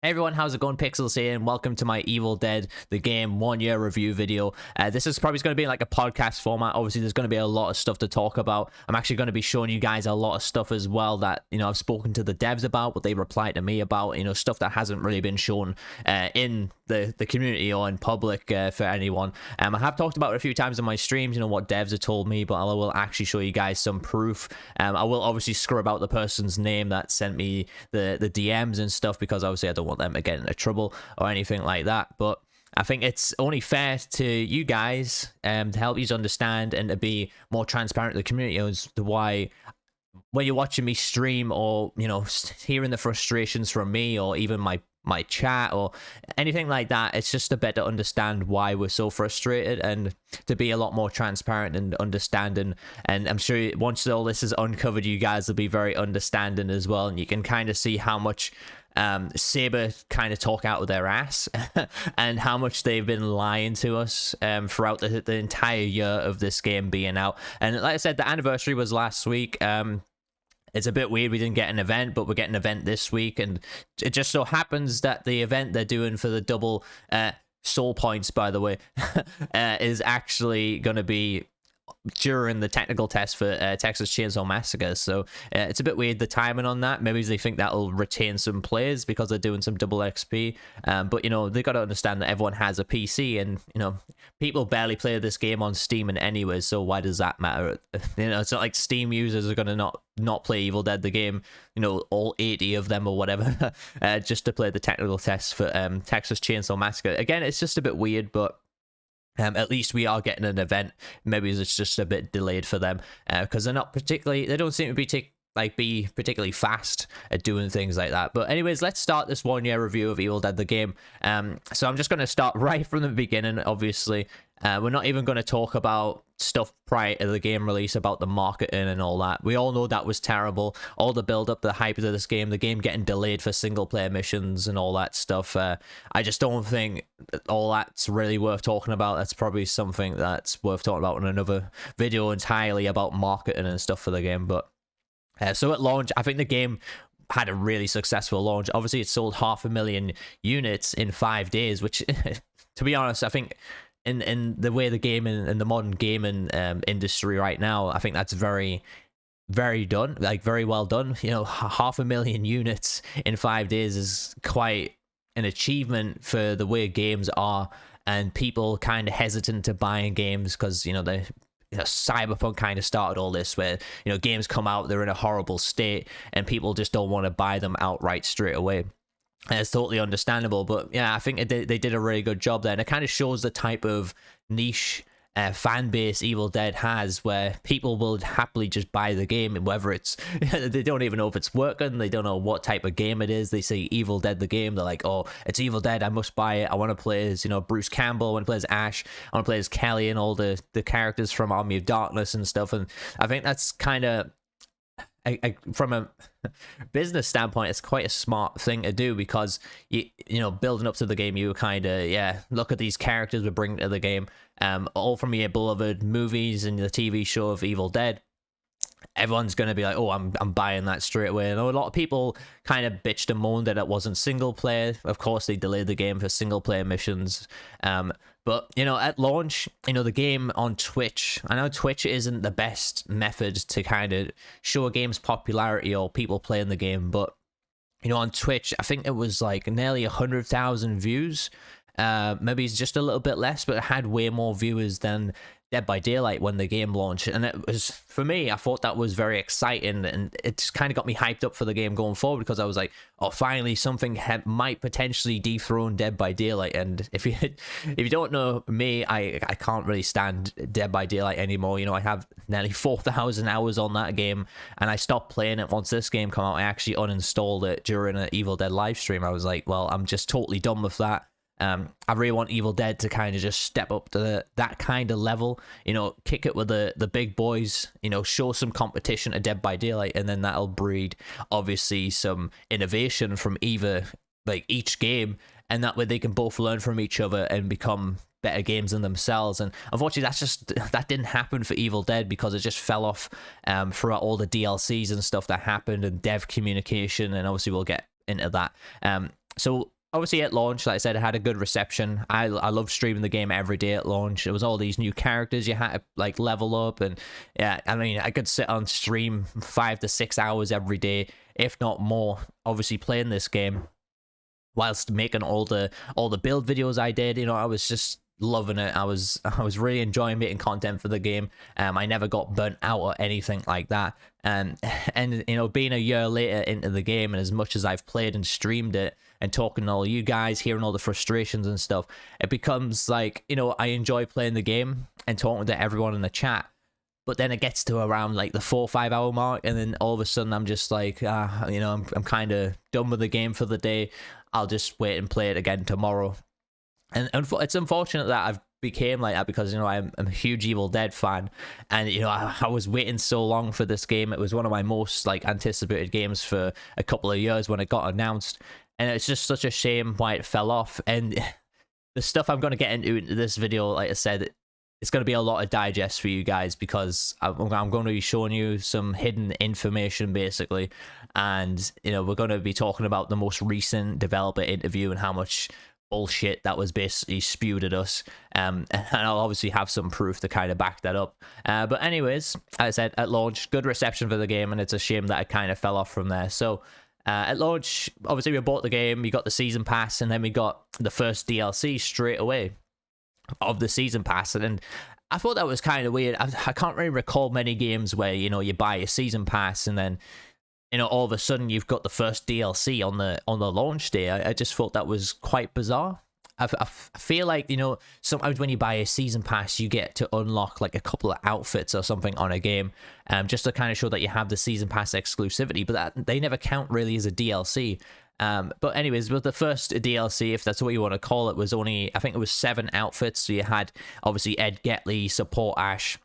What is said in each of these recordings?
Hey everyone, how's it going? Pixels here, and welcome to my Evil Dead, the game 1 year review video. This is probably going to be like a podcast format. Obviously, there's going to be a lot of stuff to talk about. I'm actually going to be showing you guys a lot of stuff as well that, I've spoken to the devs about, what they replied to me about, stuff that hasn't really been shown in the community or in public for anyone. I have talked about it a few times in my streams, what devs have told me, but I will actually show you guys some proof. I will obviously scrub out the person's name that sent me the DMs and stuff, because obviously I don't want them to get into trouble or anything like that. But I think it's only fair to you guys to help you understand and to be more transparent to the community as to why, when you're watching me stream, or hearing the frustrations from me, or even my chat or anything like that, it's just a bit to understand why we're so frustrated and to be a lot more transparent and understanding. And I'm sure once all this is uncovered, you guys will be very understanding as well, and you can kind of see how much Saber kind of talk out of their ass and how much they've been lying to us throughout the entire year of this game being out. And like I said, the anniversary was last week. It's a bit weird we didn't get an event, but we're getting an event this week, and it just so happens that the event they're doing for the double soul points, by the way, is actually going to be during the technical test for Texas Chainsaw Massacre. So it's a bit weird, the timing on that. Maybe they think that'll retain some players because they're doing some double XP, but they got to understand that everyone has a PC, and people barely play this game on Steam and anyway, so why does that matter? It's not like Steam users are going to not play Evil Dead the game, all 80 of them or whatever, just to play the technical test for Texas Chainsaw Massacre. Again, it's just a bit weird, but at least we are getting an event. Maybe it's just a bit delayed for them because they don't seem to be particularly fast at doing things like that. But anyways, let's start this 1 year review of Evil Dead the game. So I'm just going to start right from the beginning. Obviously, we're not even going to talk about stuff prior to the game release about the marketing and all that. We all know that was terrible. All the build up, the hype of this game, the game getting delayed for single player missions and all that stuff. I just don't think all that's really worth talking about. That's probably something that's worth talking about in another video entirely about marketing and stuff for the game. But so at launch, I think the game had a really successful launch. Obviously, it sold 500,000 units in 5 days, which, to be honest, I think in the way the game in the modern gaming industry right now, I think that's very, very done, like very well done. 500,000 units in 5 days is quite an achievement for the way games are, and people kind of hesitant to buying games because they Cyberpunk kind of started all this, where games come out, they're in a horrible state, and people just don't want to buy them outright straight away. And it's totally understandable, but yeah, I think they did a really good job there, and it kind of shows the type of niche fan base Evil Dead has, where people will happily just buy the game, and whether it's they don't even know if it's working, they don't know what type of game it is. They say Evil Dead the game, they're like, oh, it's Evil Dead, I must buy it. I want to play as Bruce Campbell, I want to play as Ash, I want to play as Kelly and all the characters from Army of Darkness and stuff. And I think that's kind of, from a business standpoint, it's quite a smart thing to do, because building up to the game, you kind of look at these characters we bring to the game, all from your beloved movies and the TV show of Evil Dead. Everyone's going to be like, oh, I'm buying that straight away. And a lot of people kind of bitched and moaned that it wasn't single player. Of course, they delayed the game for single player missions. But, at launch, the game on Twitch, I know Twitch isn't the best method to kind of show a game's popularity or people playing the game. But, on Twitch, I think it was like nearly 100,000 views. Maybe it's just a little bit less, but it had way more viewers than Dead by Daylight when the game launched. And it was, for me, I thought that was very exciting, and it just kind of got me hyped up for the game going forward, because I was like, oh, finally something might potentially dethrone Dead by Daylight. And if you don't know me, I can't really stand Dead by Daylight anymore. I have nearly 4,000 hours on that game, and I stopped playing it once this game came out. I actually uninstalled it during an Evil Dead live stream. I was like, well, I'm just totally done with that. I really want Evil Dead to kind of just step up to that kind of level, kick it with the big boys, show some competition to Dead by Daylight, and then that'll breed, obviously, some innovation from either, like, each game, and that way they can both learn from each other and become better games than themselves. And unfortunately, that didn't happen for Evil Dead, because it just fell off throughout all the DLCs and stuff that happened, and dev communication, and obviously we'll get into that. So obviously at launch, like I said, it had a good reception. I love streaming the game every day at launch. It was all these new characters you had to like level up, and yeah, I mean, I could sit on stream 5 to 6 hours every day, if not more, obviously playing this game whilst making all the build videos I did. You know, I was just loving it. I was really enjoying making content for the game. I never got burnt out or anything like that. And you know, being a year later into the game, and as much as I've played and streamed it and talking to all you guys, hearing all the frustrations and stuff, it becomes like, you know, I enjoy playing the game and talking to everyone in the chat. But then it gets to around like the 4 or 5 hour mark, and then all of a sudden I'm just like, you know, I'm kind of done with the game for the day. I'll just wait and play it again tomorrow. And it's unfortunate that I've became like that, because, you know, I'm a huge Evil Dead fan, and, you know, I was waiting so long for this game. It was one of my most like anticipated games for a couple of years when it got announced, and it's just such a shame why it fell off. And the stuff I'm going to get into this video, like I said, it's going to be a lot of digest for you guys, because I'm going to be showing you some hidden information basically, and, you know, we're going to be talking about the most recent developer interview and how much bullshit that was basically spewed at us, and I'll obviously have some proof to kind of back that up. But anyways, as I said, at launch, good reception for the game, and it's a shame that it kind of fell off from there. So at launch, obviously we bought the game, we got the season pass, and then we got the first DLC straight away of the season pass. And I thought that was kind of weird. I can't really recall many games where, you know, you buy a season pass and then, you know, all of a sudden you've got the first DLC on the launch day. I just thought that was quite bizarre. I feel like, you know, sometimes when you buy a season pass, you get to unlock like a couple of outfits or something on a game, just to kind of show that you have the season pass exclusivity, but that they never count really as a DLC. But anyways, with the first DLC, if that's what you want to call it, was only, I think it was 7 outfits. So you had obviously Ed Getley, Support Ash,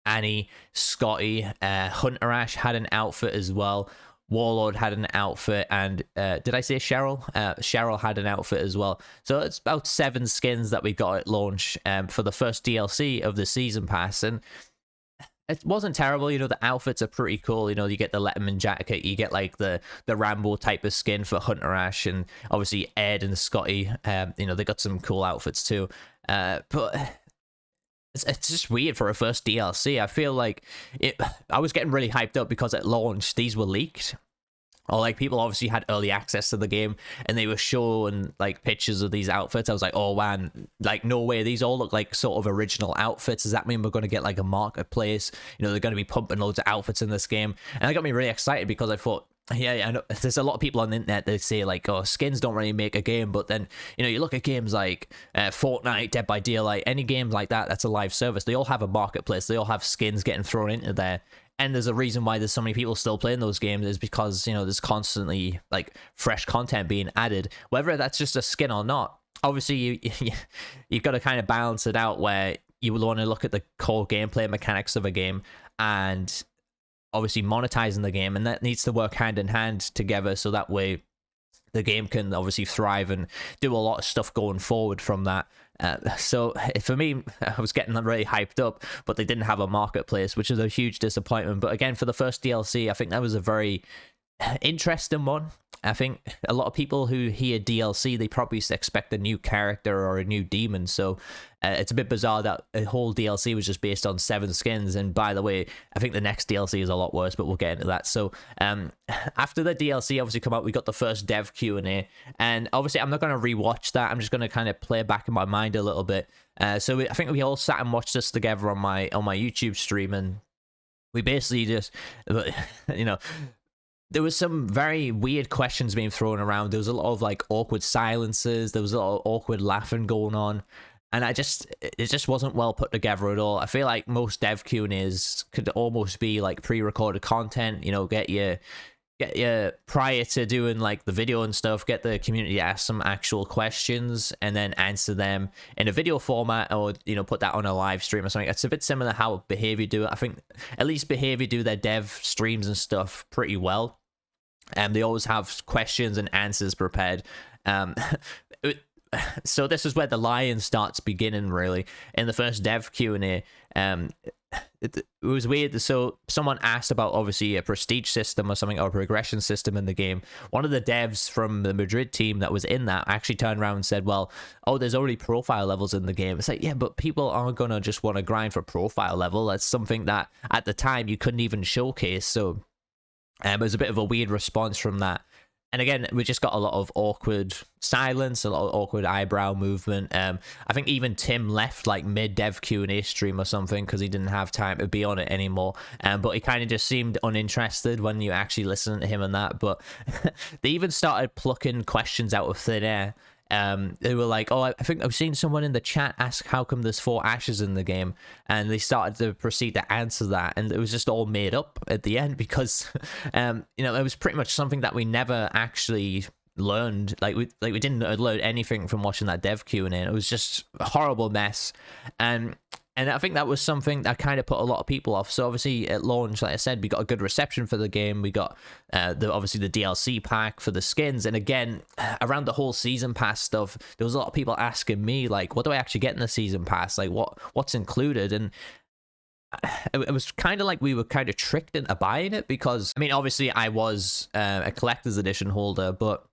Annie, Scotty, Hunter Ash had an outfit as well. Warlord had an outfit, and did I say Cheryl? Cheryl had an outfit as well. So it's about 7 skins that we got at launch for the first DLC of the season pass, and it wasn't terrible. You know, the outfits are pretty cool. You know, you get the Letterman jacket, you get like the Rambo type of skin for Hunter Ash, and obviously Ed and Scotty. You know, they got some cool outfits too. But it's just weird for a first DLC. I feel like I was getting really hyped up because at launch these were leaked, or like people obviously had early access to the game and they were showing like pictures of these outfits. I was like, oh man, like no way, these all look like sort of original outfits. Does that mean we're going to get like a marketplace? You know, they're going to be pumping loads of outfits in this game, and that got me really excited because I thought, yeah, I know there's a lot of people on the internet that say like, oh, skins don't really make a game, but then, you know, you look at games like Fortnite, Dead by Daylight, any games like that that's a live service, they all have a marketplace, they all have skins getting thrown into there, and there's a reason why there's so many people still playing those games, is because, you know, there's constantly like fresh content being added, whether that's just a skin or not. Obviously you've got to kind of balance it out, where you will want to look at the core gameplay mechanics of a game and obviously monetizing the game, and that needs to work hand in hand together, so that way the game can obviously thrive and do a lot of stuff going forward from that. So for me, I was getting really hyped up, but they didn't have a marketplace, which is a huge disappointment. But again, for the first DLC, I think that was a very interesting one. I think a lot of people who hear DLC, they probably expect a new character or a new demon, so it's a bit bizarre that a whole DLC was just based on 7 skins. And by the way, I think the next DLC is a lot worse, but we'll get into that. So after the DLC obviously come out, we got the first dev Q&A, and obviously I'm not going to rewatch that, I'm just going to kind of play back in my mind a little bit. I think we all sat and watched this together on my YouTube stream, and we basically just, you know, there was some very weird questions being thrown around. There was a lot of like awkward silences. There was a lot of awkward laughing going on. And it just wasn't well put together at all. I feel like most dev Q&As could almost be like pre-recorded content, you know, get you prior to doing like the video and stuff, get the community to ask some actual questions and then answer them in a video format, or, you know, put that on a live stream or something. It's a bit similar to how Behavior do it. I think at least Behavior do their dev streams and stuff pretty well, and they always have questions and answers prepared. So this is where the lion starts beginning, really. In the first dev Q&A, it was weird. So someone asked about obviously a prestige system or something, or a progression system in the game. One of the devs from the Madrid team that was in that actually turned around and said, well, oh, there's already profile levels in the game. It's like, yeah, but people aren't gonna just want to grind for profile level. That's something that at the time you couldn't even showcase. So it was a bit of a weird response from that. And again, we just got a lot of awkward silence, a lot of awkward eyebrow movement. I think even Tim left like mid-dev Q&A stream or something because he didn't have time to be on it anymore. But he kind of just seemed uninterested when you actually listen to him and that. But they even started plucking questions out of thin air. They were like, oh, I think I've seen someone in the chat ask how come there's 4 ashes in the game, and they started to proceed to answer that, and it was just all made up at the end because you know, it was pretty much something that we never actually learned. Like we didn't learn anything from watching that dev Q&A, and it was just a horrible mess. And I think that was something that kind of put a lot of people off. So obviously at launch, like I said, we got a good reception for the game. We got obviously the DLC pack for the skins. And again, around the whole season pass stuff, there was a lot of people asking me, like, what do I actually get in the season pass? Like, what's included? And it was kind of like we were kind of tricked into buying it because, I mean, obviously I was a collector's edition holder, but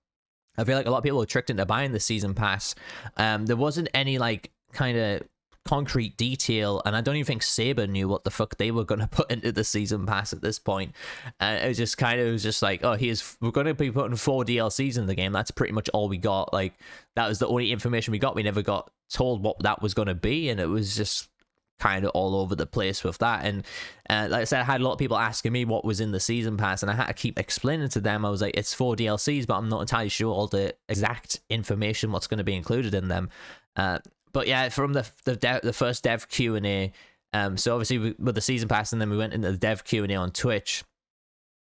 I feel like a lot of people were tricked into buying the season pass. There wasn't any like kind of concrete detail, and I don't even think Saber knew what the fuck they were going to put into the season pass at this point. It was just kind of, it was just like, oh, we're going to be putting 4 DLCs in the game. That's pretty much all we got. Like, that was the only information we got. We never got told what that was going to be, and it was just kind of all over the place with that. And like I said, I had a lot of people asking me what was in the season pass, and I had to keep explaining to them. I was like, it's 4 DLCs, but I'm not entirely sure all the exact information what's going to be included in them. But yeah, from the first dev Q&A, so obviously with the season pass, and then we went into the dev Q&A on Twitch.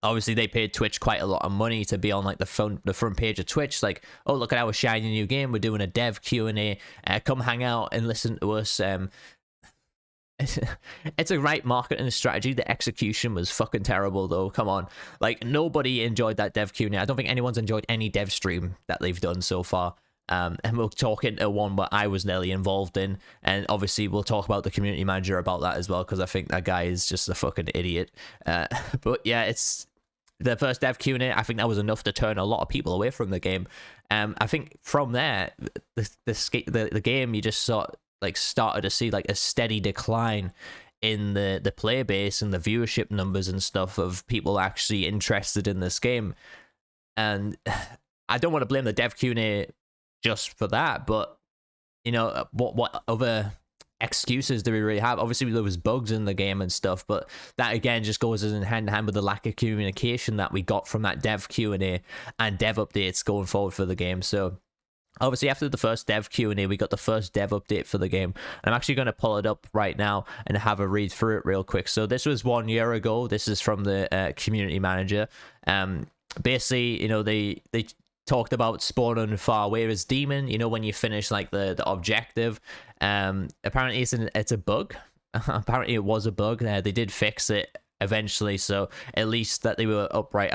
Obviously, they paid Twitch quite a lot of money to be on like the front page of Twitch. Like, oh, look at our shiny new game. We're doing a dev Q&A. Come hang out and listen to us. It's a right marketing strategy. The execution was fucking terrible, though. Come on, like nobody enjoyed that dev Q&A. I don't think anyone's enjoyed any dev stream that they've done so far. And we'll talk into one where I was nearly involved in, and obviously we'll talk about the community manager about that as well, because I think that guy is just a fucking idiot. But yeah, it's the first dev Q&A. I think that was enough to turn a lot of people away from the game. I think from there, the game, you just started to see like a steady decline in the player base and the viewership numbers and stuff of people actually interested in this game. And I don't want to blame the dev Q&A just for that, but you know, what other excuses do we really have? Obviously there was bugs in the game and stuff, but that again just goes in hand in hand with the lack of communication that we got from that dev Q&A and dev updates going forward for the game. So obviously after the first dev Q&A, we got the first dev update for the game. I'm actually going to pull it up right now and have a read through it real quick. So this was 1 year ago. This is from the community manager. Basically, you know, they talked about spawning far away as demon, you know, when you finish like the objective. Apparently it's a bug. Apparently it was a bug. They did fix it eventually, so at least that they were upfront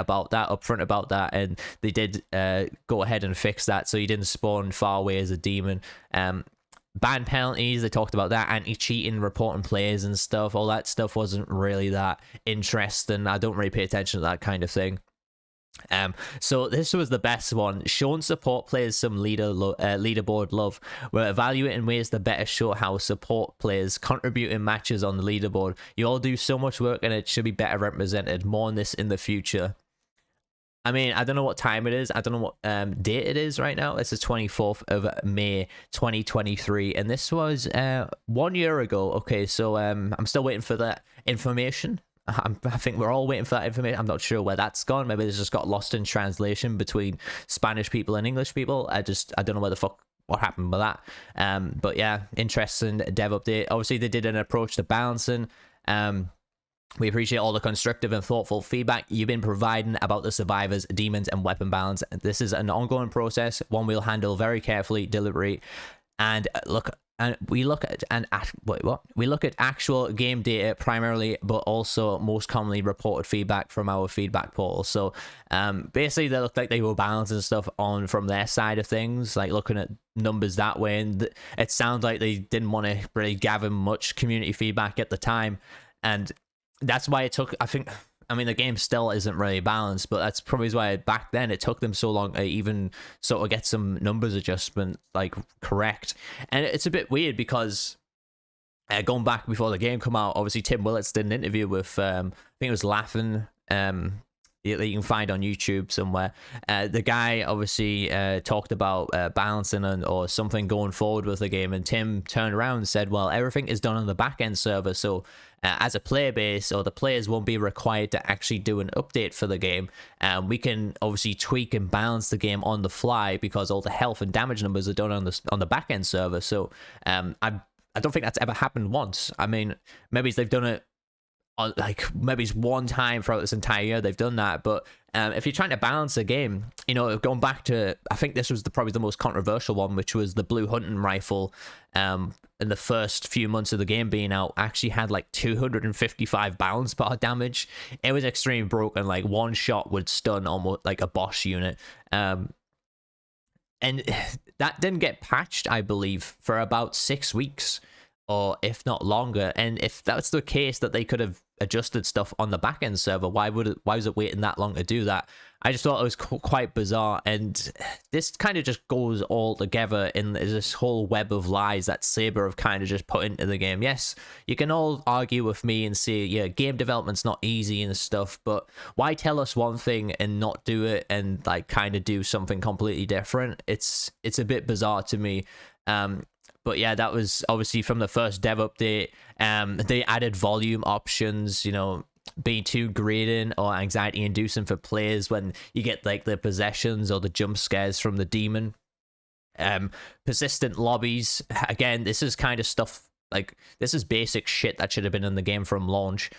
about that, and they did go ahead and fix that, so you didn't spawn far away as a demon. Ban penalties, they talked about that, anti-cheating, reporting players and stuff. All that stuff wasn't really that interesting. I don't really pay attention to that kind of thing. So this was the best one. Showing support players some leaderboard love. We're evaluating ways to better show how support players contribute in matches on the leaderboard. You all do so much work and it should be better represented. More on this in the future. I mean, I don't know what time it is. I don't know what date it is right now. It's the 24th of May 2023, and this was 1 year ago. Okay, so I'm still waiting for that information. I think we're all waiting for that information. I'm not sure where that's gone. Maybe it's just got lost in translation between Spanish people and English people. I don't know where the fuck what happened with that. But yeah, interesting dev update. Obviously, they did an approach to balancing. We appreciate all the constructive and thoughtful feedback you've been providing about the survivors, demons, and weapon balance. This is an ongoing process, one we'll handle very carefully, deliberate, and we look at actual game data primarily, but also most commonly reported feedback from our feedback portal. So basically they looked like they were balancing stuff on from their side of things, like looking at numbers that way, and it sounds like they didn't want to really gather much community feedback at the time. And that's why it took, I mean, the game still isn't really balanced, but that's probably why back then it took them so long to even sort of get some numbers adjustment like correct. And it's a bit weird because going back before the game come out, obviously Tim Willits did an interview with I think it was Laughing, that you can find on YouTube somewhere. The guy obviously talked about balancing or something going forward with the game, and Tim turned around and said, well, everything is done on the back-end server, so as a player base, or the players won't be required to actually do an update for the game. We can obviously tweak and balance the game on the fly because all the health and damage numbers are done on the back-end server. So I don't think that's ever happened once. I mean, maybe they've done it like maybe it's one time throughout this entire year they've done that, but if you're trying to balance a game, you know, going back to, I think this was probably the most controversial one, which was the blue hunting rifle, in the first few months of the game being out, actually had like 255 balance bar damage. It was extremely broken. Like one shot would stun almost like a boss unit, and that didn't get patched, I believe, for about 6 weeks, or if not longer. And if that's the case, that they could have adjusted stuff on the back-end server, why was it waiting that long to do that? I just thought it was quite bizarre, and this kind of just goes all together in this whole web of lies that Saber have kind of just put into the game. Yes, you can all argue with me and say, yeah, game development's not easy and stuff, but why tell us one thing and not do it and like kind of do something completely different? It's a bit bizarre to me. But yeah, that was obviously from the first dev update. They added volume options, you know, being too grating or anxiety inducing for players when you get like the possessions or the jump scares from the demon. Persistent lobbies. Again, this is kind of stuff like, this is basic shit that should have been in the game from launch.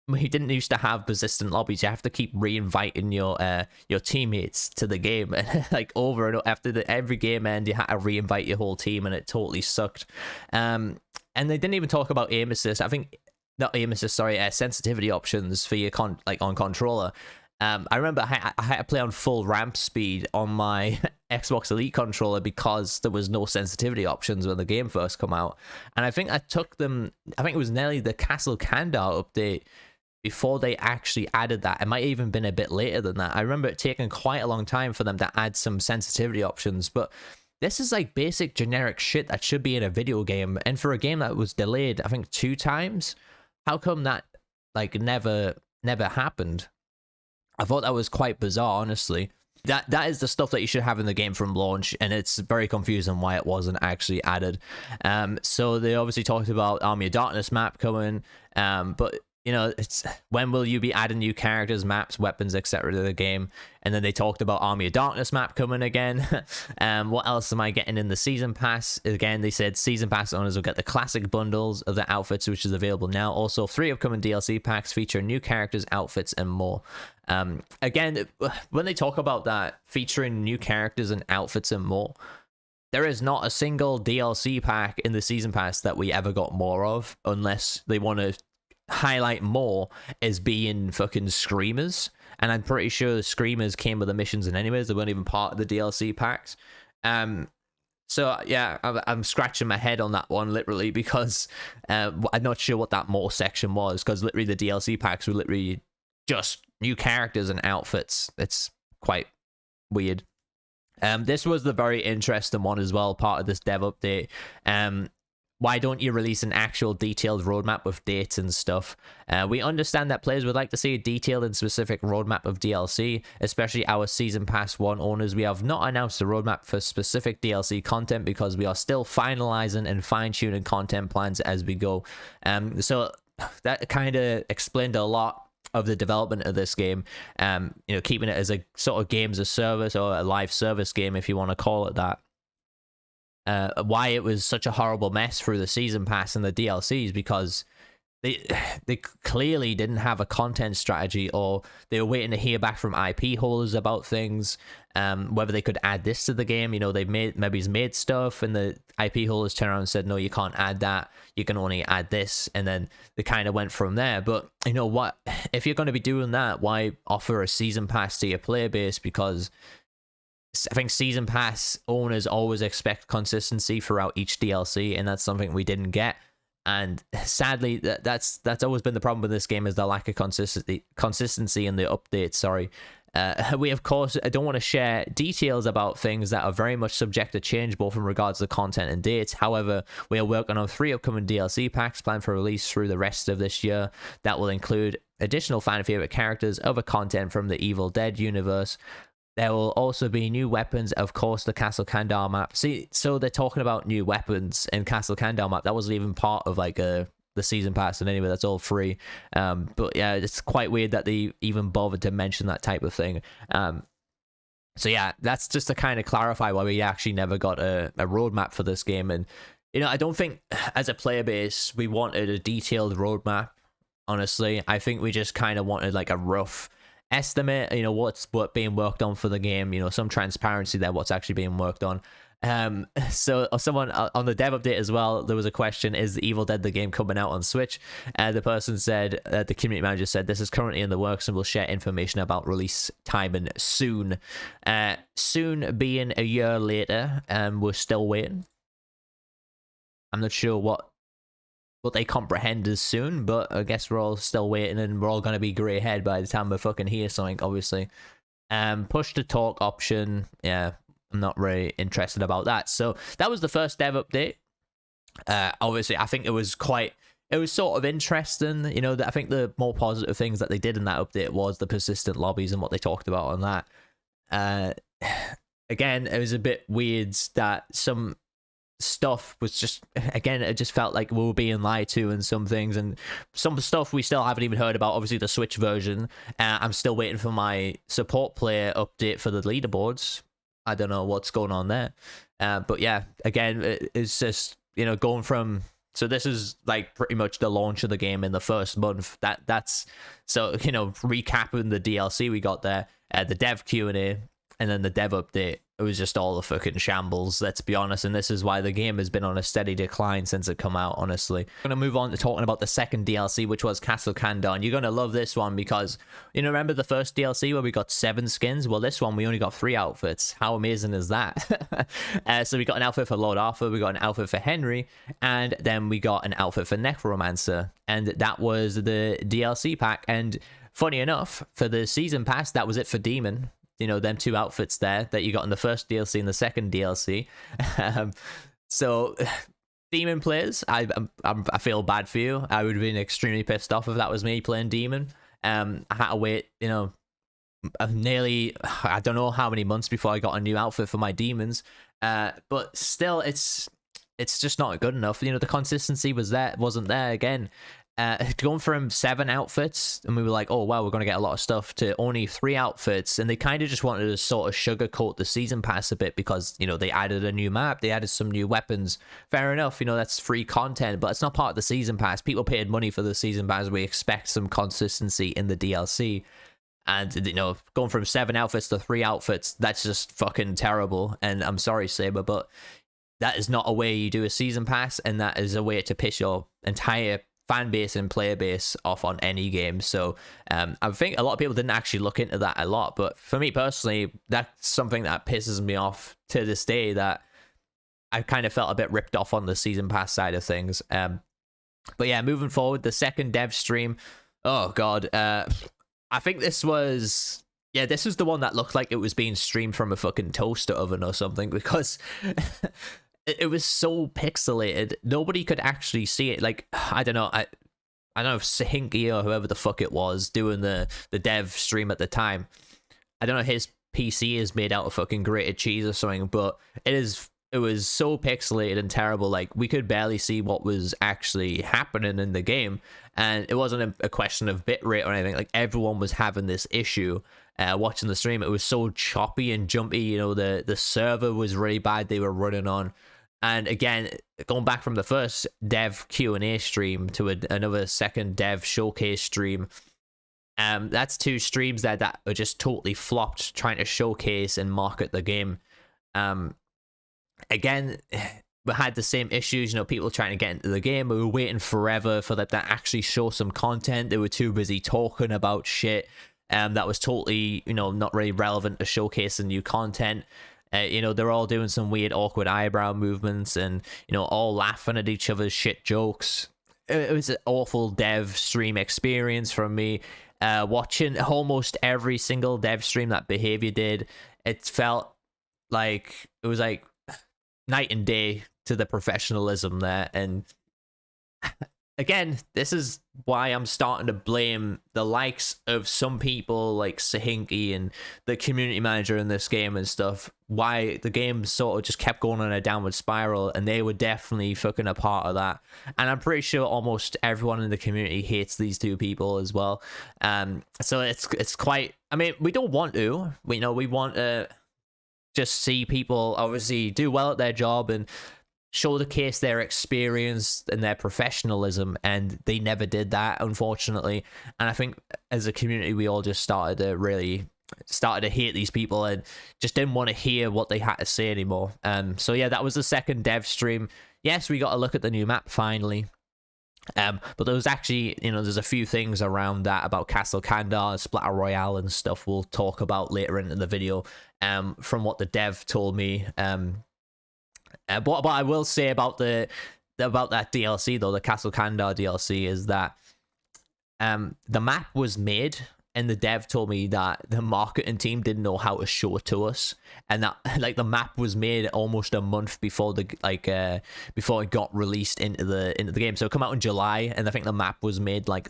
We didn't used to have persistent lobbies. You have to keep reinviting your teammates to the game, and like over and over, after every game end, you had to reinvite your whole team, and it totally sucked. And they didn't even talk about aim assist. I think not aim assist, sorry, sensitivity options for your on controller. I remember I had to play on full ramp speed on my Xbox Elite controller because there was no sensitivity options when the game first come out. And I think I think it was nearly the Castle Kandar update before they actually added that. It might even been a bit later than that. I remember it taking quite a long time for them to add some sensitivity options, but this is like basic generic shit that should be in a video game. And for a game that was delayed, I think 2 times, how come that like never happened? I thought that was quite bizarre, honestly. That is the stuff that you should have in the game from launch, and it's very confusing why it wasn't actually added. So they obviously talked about Army of Darkness map coming, but you know, it's when will you be adding new characters, maps, weapons, etc. to the game? And then they talked about Army of Darkness map coming again. What else am I getting in the season pass? Again, they said season pass owners will get the classic bundles of the outfits, which is available now. Also, 3 upcoming DLC packs feature new characters, outfits, and more. Again, when they talk about that featuring new characters and outfits and more, there is not a single DLC pack in the season pass that we ever got more of, unless they want to highlight more as being fucking screamers. And I'm pretty sure the screamers came with the missions, and anyways, they weren't even part of the DLC packs. So yeah, I'm scratching my head on that one literally, because I'm not sure what that more section was, because literally the DLC packs were literally just new characters and outfits. It's quite weird. This was the very interesting one as well, part of this dev update. Why don't you release an actual detailed roadmap with dates and stuff? We understand that players would like to see a detailed and specific roadmap of DLC, especially our Season Pass 1 owners. We have not announced a roadmap for specific DLC content because we are still finalizing and fine-tuning content plans as we go. So that kind of explained a lot of the development of this game, you know, keeping it as a sort of games as service, or a live service game if you want to call it that. Why it was such a horrible mess through the season pass and the DLCs, because they clearly didn't have a content strategy, or they were waiting to hear back from IP holders about things, whether they could add this to the game. You know, they've made stuff, and the IP holders turned around and said, no, you can't add that, you can only add this, and then they kind of went from there. But you know what, if you're going to be doing that, why offer a season pass to your player base? Because I think season pass owners always expect consistency throughout each DLC, and that's something we didn't get. And sadly, that's always been the problem with this game, is the lack of consistency in the updates. Sorry. We, of course, I don't want to share details about things that are very much subject to change, both in regards to content and dates. However, we are working on 3 upcoming DLC packs planned for release through the rest of this year that will include additional fan favorite characters, other content from the Evil Dead universe. There will also be new weapons, of course, the Castle Kandar map. See, so they're talking about new weapons in Castle Kandar map. That wasn't even part of like the season pass, and anyway, that's all free. But yeah, it's quite weird that they even bothered to mention that type of thing. So yeah, that's just to kind of clarify why we actually never got a roadmap for this game. And you know, I don't think as a player base we wanted a detailed roadmap. Honestly, I think we just kind of wanted like a rough estimate, you know, what's being worked on for the game, you know, some transparency there, what's actually being worked on. So someone on the dev update as well, there was a question, is the Evil Dead the game coming out on Switch? The person said, the community manager said, this is currently in the works and we'll share information about release timing soon. Soon being a year later, we're still waiting. I'm not sure what they comprehend as soon, but I guess we're all still waiting, and we're all going to be grey head by the time we fucking hear something, obviously. Push to talk option, yeah, I'm not really interested about that. So that was the first dev update. Obviously, I think it was sort of interesting, you know. I think the more positive things that they did in that update was the persistent lobbies and what they talked about on that. Again, it was a bit weird that some stuff was just, again, it just felt like we were being lied to in some things, and some stuff we still haven't even heard about. Obviously the Switch version, I'm still waiting for my support player update for the leaderboards. I don't know what's going on there, but yeah, again, it's just, you know, going from, so this is like pretty much the launch of the game in the first month. That's so, you know, recapping the DLC we got there, the dev Q&A, and then the dev update. It was just all the fucking shambles, let's be honest, and this is why the game has been on a steady decline since it come out, honestly. I'm gonna move on to talking about the second DLC, which was Castle Kandar, and you're gonna love this one because, you know, remember the first DLC where we got 7 skins? Well, this one we only got 3 outfits. How amazing is that? So we got an outfit for Lord Arthur, we got an outfit for Henry, and then we got an outfit for Necromancer, and that was the DLC pack. And funny enough, for the season pass, that was it for Demon. You know, them 2 outfits there that you got in the first DLC and the second DLC. So Demon players, I feel bad for you. I would have been extremely pissed off if that was me playing Demon. I had to wait, you know, nearly, I don't know how many months before I got a new outfit for my demons. But still, it's just not good enough. You know, the consistency wasn't there again. Going from 7 outfits, and we were like, oh wow, we're going to get a lot of stuff, to only 3 outfits, and they kind of just wanted to sort of sugarcoat the season pass a bit because, you know, they added a new map, they added some new weapons. Fair enough, you know, that's free content, but it's not part of the season pass. People paid money for the season pass. We expect some consistency in the DLC. And, you know, going from 7 outfits to 3 outfits, that's just fucking terrible. And I'm sorry, Saber, but that is not a way you do a season pass, and that is a way to piss your entire fan base and player base off on any game. So I think a lot of people didn't actually look into that a lot, but for me personally, that's something that pisses me off to this day, that I kind of felt a bit ripped off on the season pass side of things. But yeah, moving forward, the second dev stream, oh god, I think this was, yeah, this is the one that looked like it was being streamed from a fucking toaster oven or something, because it was so pixelated. Nobody could actually see it. Like, I don't know. I don't know if Hinky or whoever the fuck it was doing the dev stream at the time. I don't know if his PC is made out of fucking grated cheese or something, but it was so pixelated and terrible. Like, we could barely see what was actually happening in the game. And it wasn't a question of bitrate or anything. Like, everyone was having this issue watching the stream. It was so choppy and jumpy. You know, the server was really bad they were running on. And again, going back from the first dev Q&A stream to another second dev showcase stream, that's 2 streams there that are just totally flopped, trying to showcase and market the game. Again, we had the same issues, you know, people trying to get into the game. We were waiting forever for that to actually show some content. They were too busy talking about shit that was totally, you know, not really relevant to showcasing new content. You know, they're all doing some weird, awkward eyebrow movements and, you know, all laughing at each other's shit jokes. it was an awful dev stream experience from me. Watching almost every single dev stream that Behavior did, it felt like it was like night and day to the professionalism there. And again, this is why I'm starting to blame the likes of some people like Sahinki and the community manager in this game and stuff, why the game sort of just kept going on a downward spiral, and they were definitely fucking a part of that. And I'm pretty sure almost everyone in the community hates these two people as well. So it's quite, I mean, we don't want to, we want to just see people obviously do well at their job and showcase their experience and their professionalism, and they never did that, unfortunately. And I think as a community, we all just started to hate these people and just didn't want to hear what they had to say anymore. So yeah, that was the second dev stream. Yes, we got a look at the new map finally. But there was actually, there's a few things around that about Castle Kandar, Splatter Royale and stuff we'll talk about later in the video, from what the dev told me. But I will say about that DLC though, the Castle Kandar DLC, is that the map was made, and the dev told me that the marketing team didn't know how to show it to us, and that like the map was made almost a month before before it got released into the game. So it come out in July, and I think the map was made like,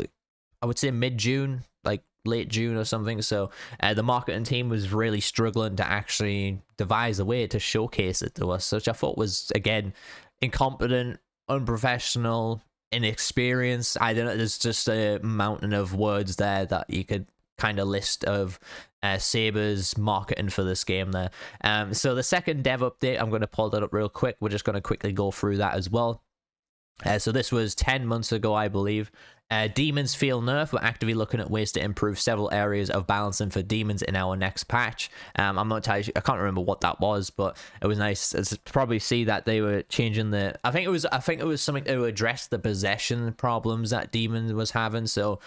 I would say mid-June, like late June or something. So the marketing team was really struggling to actually devise a way to showcase it to us, which I thought was, again, incompetent, unprofessional, inexperienced. I don't know, there's just a mountain of words there that you could kind of list of Saber's marketing for this game there. So the second dev update, I'm going to pull that up real quick. We're just going to quickly go through that as well. So this was 10 months ago, I believe. Demons feel nerfed. We're actively looking at ways to improve several areas of balancing for demons in our next patch. I'm not entirely sure, I can't remember what that was, but it was nice to probably see that they were changing the. I think it was something to address the possession problems that Demon was having. So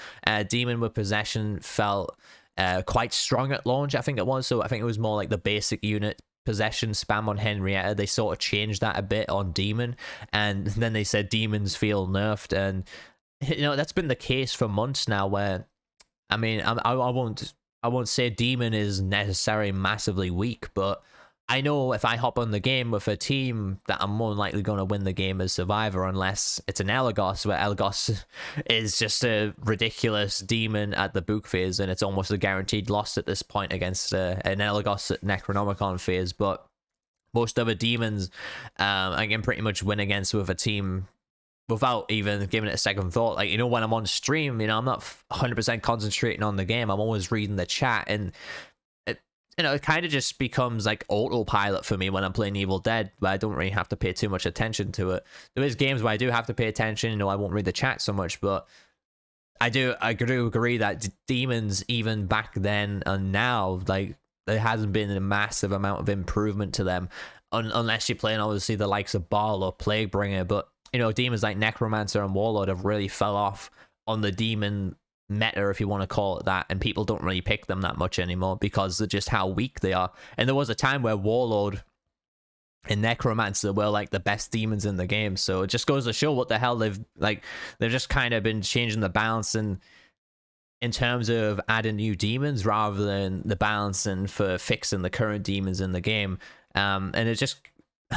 Demon with possession felt quite strong at launch, I think it was. So I think it was more like the basic unit possession spam on Henrietta. They sort of changed that a bit on Demon, and then they said demons feel nerfed, and that's been the case for months now, where I mean, I won't say Demon is necessarily massively weak, but I know if I hop on the game with a team that I'm more likely going to win the game as Survivor, unless it's an Elagos, where Elagos is just a ridiculous demon at the book phase, and it's almost a guaranteed loss at this point against an Elagos at Necronomicon phase. But most other demons I can pretty much win against with a team without even giving it a second thought. Like, when I'm on stream, I'm not 100% concentrating on the game. I'm always reading the chat, and it kind of just becomes like autopilot for me when I'm playing Evil Dead, where I don't really have to pay too much attention to it. There is games where I do have to pay attention, I won't read the chat so much, but I do agree that demons, even back then and now, like, there hasn't been a massive amount of improvement to them, unless you're playing obviously the likes of Baal or Plaguebringer. But demons like Necromancer and Warlord have really fell off on the demon meta, if you want to call it that, and people don't really pick them that much anymore because of just how weak they are. And there was a time where Warlord and Necromancer were like the best demons in the game. So it just goes to show what the hell they've just kind of been changing the balance in terms of adding new demons rather than the balancing for fixing the current demons in the game. And it just,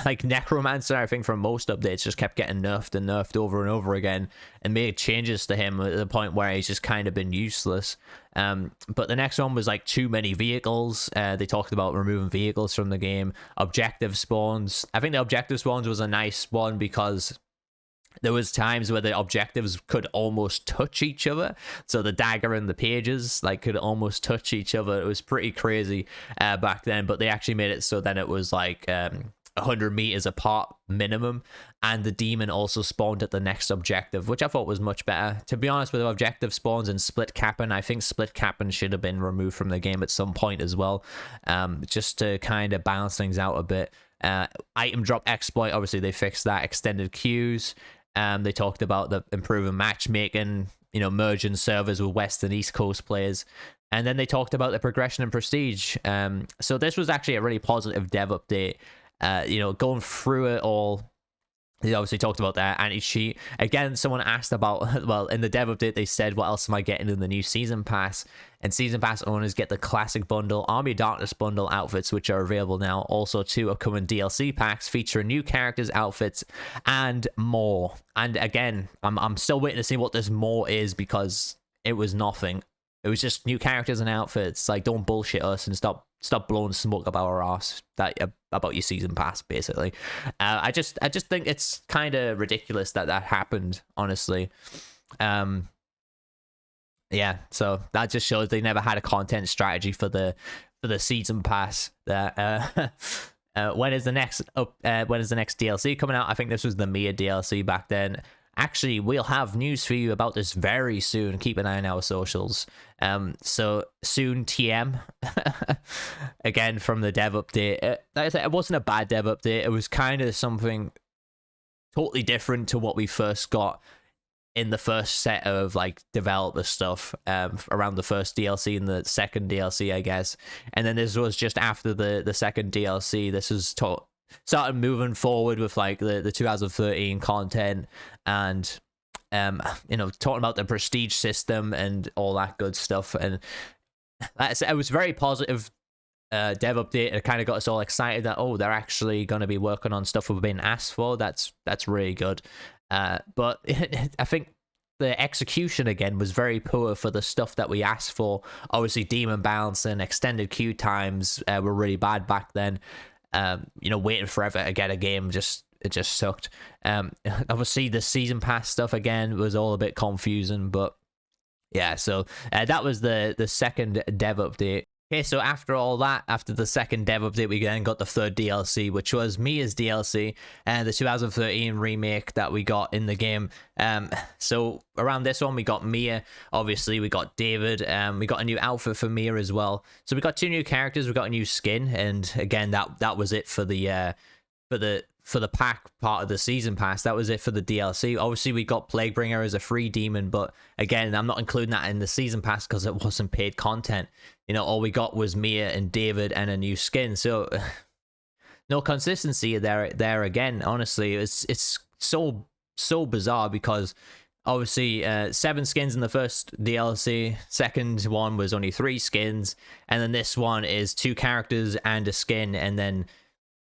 like, Necromancer, I think from most updates, just kept getting nerfed and nerfed over and over again, and made changes to him at the point where he's just kind of been useless. But the next one was like too many vehicles. They talked about removing vehicles from the game. Objective spawns. I think the objective spawns was a nice one because there was times where the objectives could almost touch each other. So the dagger and the pages could almost touch each other. It was pretty crazy back then, but they actually made it so then it was like 100 meters apart minimum, and the demon also spawned at the next objective, which I thought was much better. To be honest, with objective spawns and split capping, I think split capping should have been removed from the game at some point as well, just to kind of balance things out a bit. Item drop exploit, obviously they fixed that. Extended queues, they talked about the improving matchmaking, merging servers with West and East Coast players. And then they talked about the progression and prestige. So this was actually a really positive dev update. Going through it all, They obviously talked about their anti-cheat. Again, someone asked about, well, in the dev update, they said, what else am I getting in the new Season Pass? And Season Pass owners get the Classic Bundle, Army of Darkness Bundle outfits, which are available now. Also, 2 upcoming DLC packs featuring new characters, outfits, and more. And again, I'm still waiting to see what this more is, because it was nothing. It was just new characters and outfits. Like, don't bullshit us and stop blowing smoke about our ass about your Season Pass, basically. I just think it's kind of ridiculous that happened, honestly. Yeah, so that just shows they never had a content strategy for the Season Pass. When is the next DLC coming out? I think this was the Mia DLC back then. Actually, we'll have news for you about this very soon. Keep an eye on our socials. So soon, TM. Again, from the dev update. Like I said, it wasn't a bad dev update. It was kind of something totally different to what we first got in the first set of like developer stuff, around the first DLC and the second DLC, I guess. And then this was just after the second DLC. This was started moving forward with like the 2013 content, and talking about the prestige system and all that good stuff. And like I said, it was very positive dev update. It kind of got us all excited that, oh, they're actually going to be working on stuff we've been asked for. That's really good. But I think the execution again was very poor for the stuff that we asked for. Obviously, demon bounce and extended queue times were really bad back then. Waiting forever to get a game it just sucked. Obviously the Season Pass stuff again was all a bit confusing, but yeah, so that was the second dev update. Okay, so after all that, after the second dev update, we then got the third DLC, which was Mia's DLC, and the 2013 remake that we got in the game. So around this one, we got Mia, obviously, we got David, we got a new outfit for Mia as well. So we got 2 new characters, we got a new skin, and again, that was it for the pack part of the Season Pass. That was it for the DLC. Obviously, we got Plaguebringer as a free demon, but again, I'm not including that in the Season Pass because it wasn't paid content. All we got was Mia and David and a new skin. So no consistency there again. Honestly, it's so bizarre, because obviously 7 skins in the first DLC. Second one was only 3 skins, and then this one is 2 characters and a skin, and then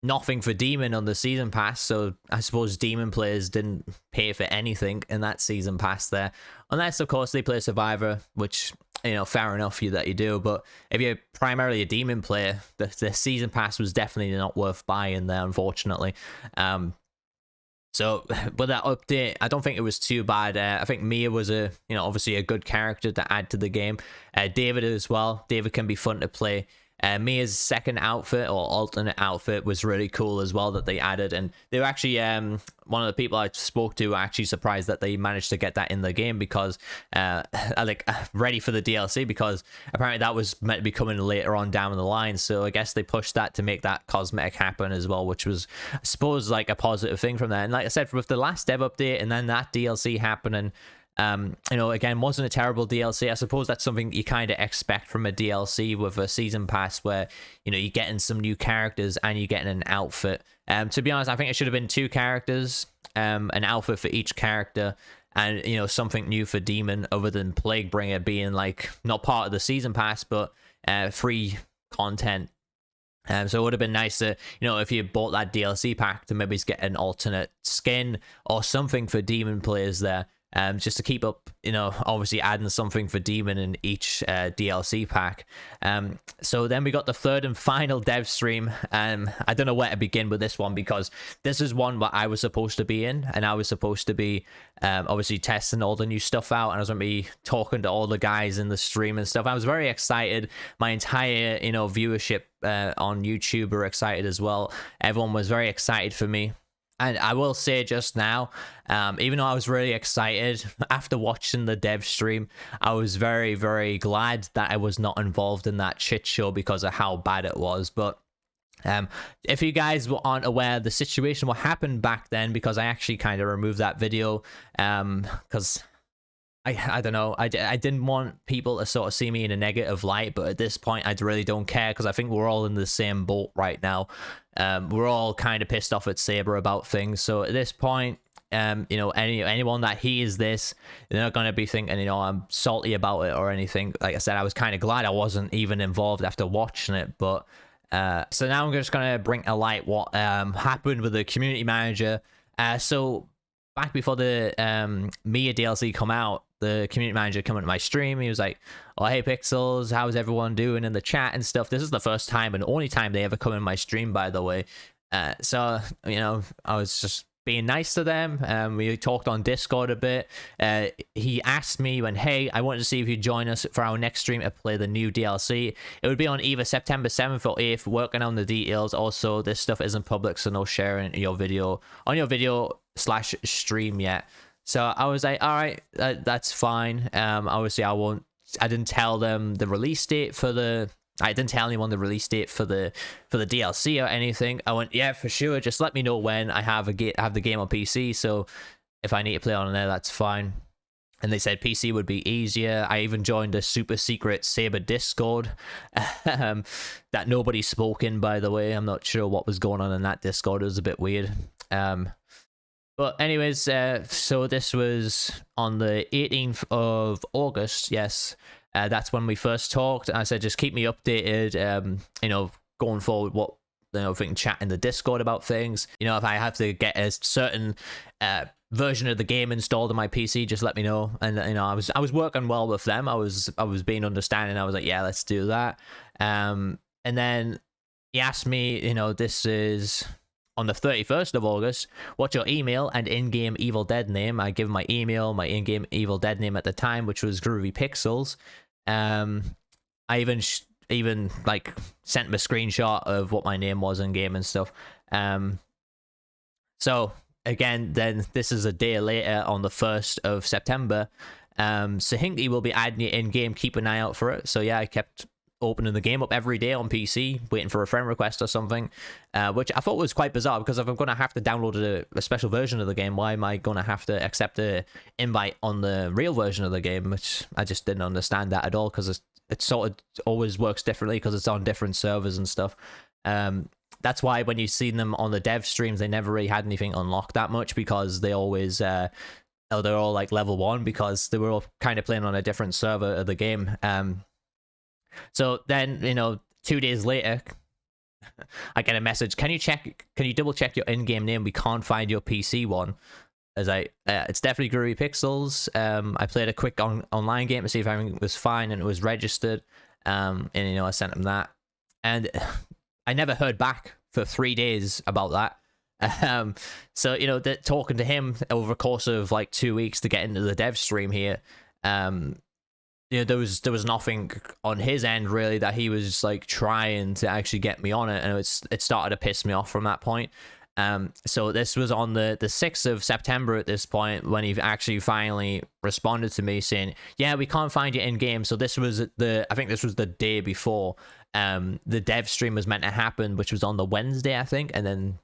nothing for Demon on the Season Pass. So I suppose Demon players didn't pay for anything in that Season Pass there, unless of course they play Survivor, which fair enough that you do. But if you're primarily a Demon player, the Season Pass was definitely not worth buying there, unfortunately. So with that update, I don't think it was too bad. I think Mia was obviously a good character to add to the game. David as well. David can be fun to play. Mia's second outfit or alternate outfit was really cool as well that they added, and they were actually one of the people I spoke to were actually surprised that they managed to get that in the game, because ready for the DLC, because apparently that was meant to be coming later on down the line. So I guess they pushed that to make that cosmetic happen as well, which was, I suppose, like a positive thing from there. And like I said, with the last dev update and then that DLC happening, again, wasn't a terrible DLC. I suppose that's something you kind of expect from a DLC with a Season Pass, where you're getting some new characters and you're getting an outfit. To be honest, I think it should have been 2 characters, an outfit for each character, and something new for Demon, other than Plaguebringer being like not part of the Season Pass but free content. So it would have been nice to, if you bought that DLC pack, to maybe get an alternate skin or something for Demon players there. Just to keep up, obviously adding something for Demon in each DLC pack. So then we got the third and final dev stream. I don't know where to begin with this one, because this is one what I was supposed to be in, and I was supposed to be obviously testing all the new stuff out, and I was going to be talking to all the guys in the stream and stuff. I was very excited. My entire, viewership on YouTube were excited as well. Everyone was very excited for me. And I will say just now, even though I was really excited after watching the dev stream, I was very, very glad that I was not involved in that shit show because of how bad it was. But if you guys aren't aware of the situation, what happened back then, because I actually kind of removed that video, because I don't know. I didn't want people to sort of see me in a negative light, but at this point, I really don't care because I think we're all in the same boat right now. We're all kind of pissed off at Saber about things. So at this point, you know, anyone that hears this, they're not going to be thinking, you know, I'm salty about it or anything. Like I said, I was kind of glad I wasn't even involved after watching it. But so now I'm just going to bring to light what happened with the community manager. So back before the Mia DLC come out, the community manager come into my stream. He was like, "Oh, hey Pixels, how's everyone doing in the chat and stuff?" This is the first time and only time they ever come in my stream, by the way. So you know, I was just being nice to them. We talked on Discord a bit. He asked me when, "Hey, I wanted to see if you'd join us for our next stream to play the new DLC. It would be on either September 7th or 8th. Working on the details. Also, this stuff isn't public, so no sharing your video on your video/stream yet." So I was like, all right, that's fine. Obviously I didn't tell them the release date for the, I didn't tell anyone the release date for the DLC or anything. I went, yeah, for sure. Just let me know when I have the game on PC. So if I need to play on there, that's fine. And they said PC would be easier. I even joined a super secret Saber Discord that nobody spoke in, by the way. I'm not sure what was going on in that Discord. It was a bit weird. But anyways, so this was on the 18th of August, yes. That's when we first talked. I said, just keep me updated, you know, going forward, what, you know, if we can chat in the Discord about things. You know, if I have to get a certain version of the game installed on my PC, just let me know. And, you know, I was working well with them. I was being understanding. I was like, yeah, let's do that. And then he asked me, you know, this is on the 31st of August, what's your email and in-game Evil Dead name? I give my email, my in-game Evil Dead name at the time, which was Groovy Pixels. I even like sent him a screenshot of what my name was in game and stuff. So again, then this is a day later on the 1st of September. So Hinky will be adding you in game. Keep an eye out for it. So yeah, I kept opening the game up every day on PC, waiting for a friend request or something, which I thought was quite bizarre, because if I'm going to have to download a special version of the game, why am I going to have to accept an invite on the real version of the game? Which I just didn't understand that at all, because it sort of always works differently because it's on different servers and stuff. That's why when you've seen them on the dev streams, they never really had anything unlocked that much, because they always they're all like level 1, because they were all kind of playing on a different server of the game. So then, you know, 2 days later, I get a message. Can you double check your in-game name? We can't find your PC one. As it's definitely Groovy Pixels. I played a quick online game to see if everything was fine, and it was registered. And you know, I sent him that, and I never heard back for 3 days about that. So you know, talking to him over the course of like 2 weeks to get into the dev stream here, you know, there was nothing on his end really that he was like trying to actually get me on it, and it started to piss me off from that point. So this was on the 6th of September at this point, when he actually finally responded to me saying, yeah, we can't find you in game. So this was I think this was the day before the dev stream was meant to happen, which was on the Wednesday, I think, and then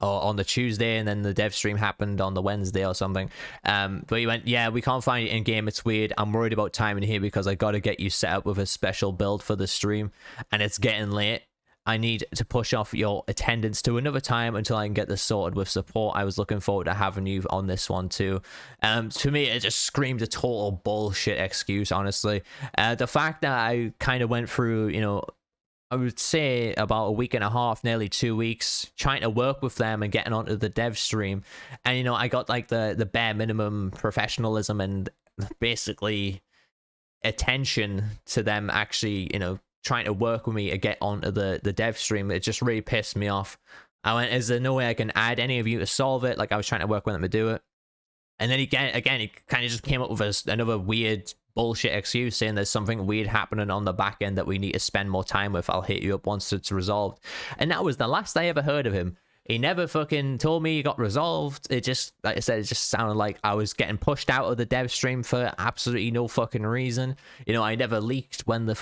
or on the Tuesday, and then the dev stream happened on the Wednesday or something. But he went, yeah, we can't find it in game. It's weird. I'm worried about timing here, because I got to get you set up with a special build for the stream, and it's getting late. I need to push off your attendance to another time until I can get this sorted with support. I was looking forward to having you on this one too. To me, it just screamed a total bullshit excuse, honestly. The fact that I kind of went through, you know, I would say about a week and a half, nearly 2 weeks, trying to work with them and getting onto the dev stream. And, you know, I got like the bare minimum professionalism and basically attention to them actually, you know, trying to work with me to get onto the dev stream. It just really pissed me off. I went, is there no way I can add any of you to solve it? Like, I was trying to work with them to do it. And then again, he kind of just came up with another weird bullshit excuse saying there's something weird happening on the back end that we need to spend more time with. I'll hit you up once it's resolved. And that was the last I ever heard of him. He never fucking told me he got resolved. It just, like I said, it just sounded like I was getting pushed out of the dev stream for absolutely no fucking reason. You know, I never leaked when the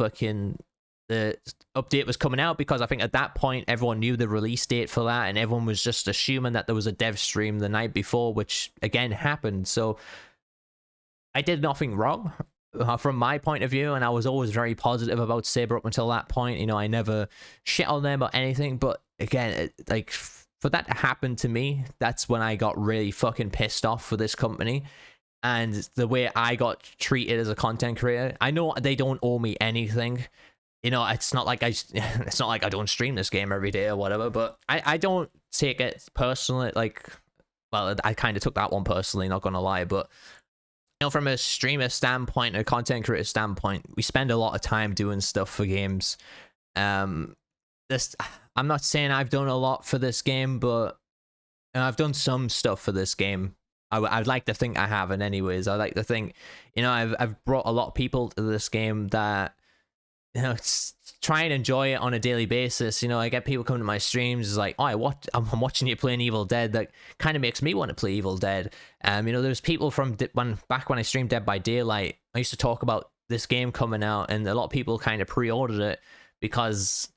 update was coming out, because I think at that point everyone knew the release date for that, and everyone was just assuming that there was a dev stream the night before, which again happened. So I did nothing wrong from my point of view, and I was always very positive about Saber up until that point. You know, I never shit on them or anything, but again, like, for that to happen to me, that's when I got really fucking pissed off for this company and the way I got treated as a content creator. I know they don't owe me anything. You know, it's not like it's not like I don't stream this game every day or whatever, but I don't take it personally. Like, well, I kind of took that one personally, not gonna lie, but you know, from a streamer standpoint, a content creator standpoint, we spend a lot of time doing stuff for games. This, I'm not saying I've done a lot for this game, but I've done some stuff for this game. I'd like to think I haven't, anyways. I like to think, you know, I've brought a lot of people to this game that, you know, try and enjoy it on a daily basis. You know, I get people coming to my streams, it's like, oh, I'm watching you playing Evil Dead. That kind of makes me want to play Evil Dead. You know, there's people from back when I streamed Dead by Daylight, I used to talk about this game coming out, and a lot of people kind of pre-ordered it because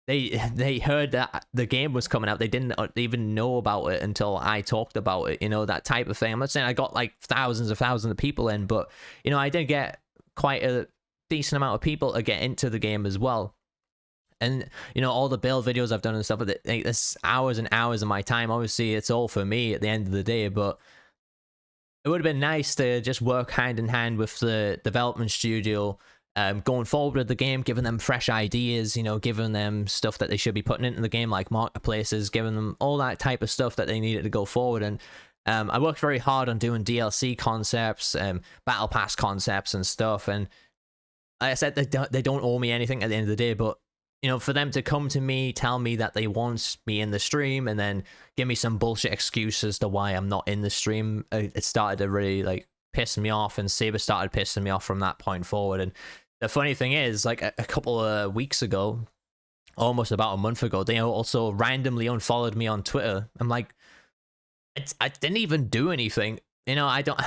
they heard that the game was coming out. They didn't even know about it until I talked about it, you know, that type of thing. I'm not saying I got like thousands of people in, but, you know, I did get quite a decent amount of people to get into the game as well. And, you know, all the build videos I've done and stuff, it's hours and hours of my time. Obviously, it's all for me at the end of the day, but it would have been nice to just work hand in hand with the development studio, going forward with the game, giving them fresh ideas, you know, giving them stuff that they should be putting into the game, like marketplaces, giving them all that type of stuff that they needed to go forward. And I worked very hard on doing DLC concepts, battle pass concepts and stuff. And like I said, they don't owe me anything at the end of the day, but, you know, for them to come to me, tell me that they want me in the stream, and then give me some bullshit excuse as to why I'm not in the stream, it started to really, like, piss me off, and Saber started pissing me off from that point forward. And the funny thing is, like, a couple of weeks ago, almost about a month ago, they also randomly unfollowed me on Twitter. I'm like, I didn't even do anything. You know, I don't...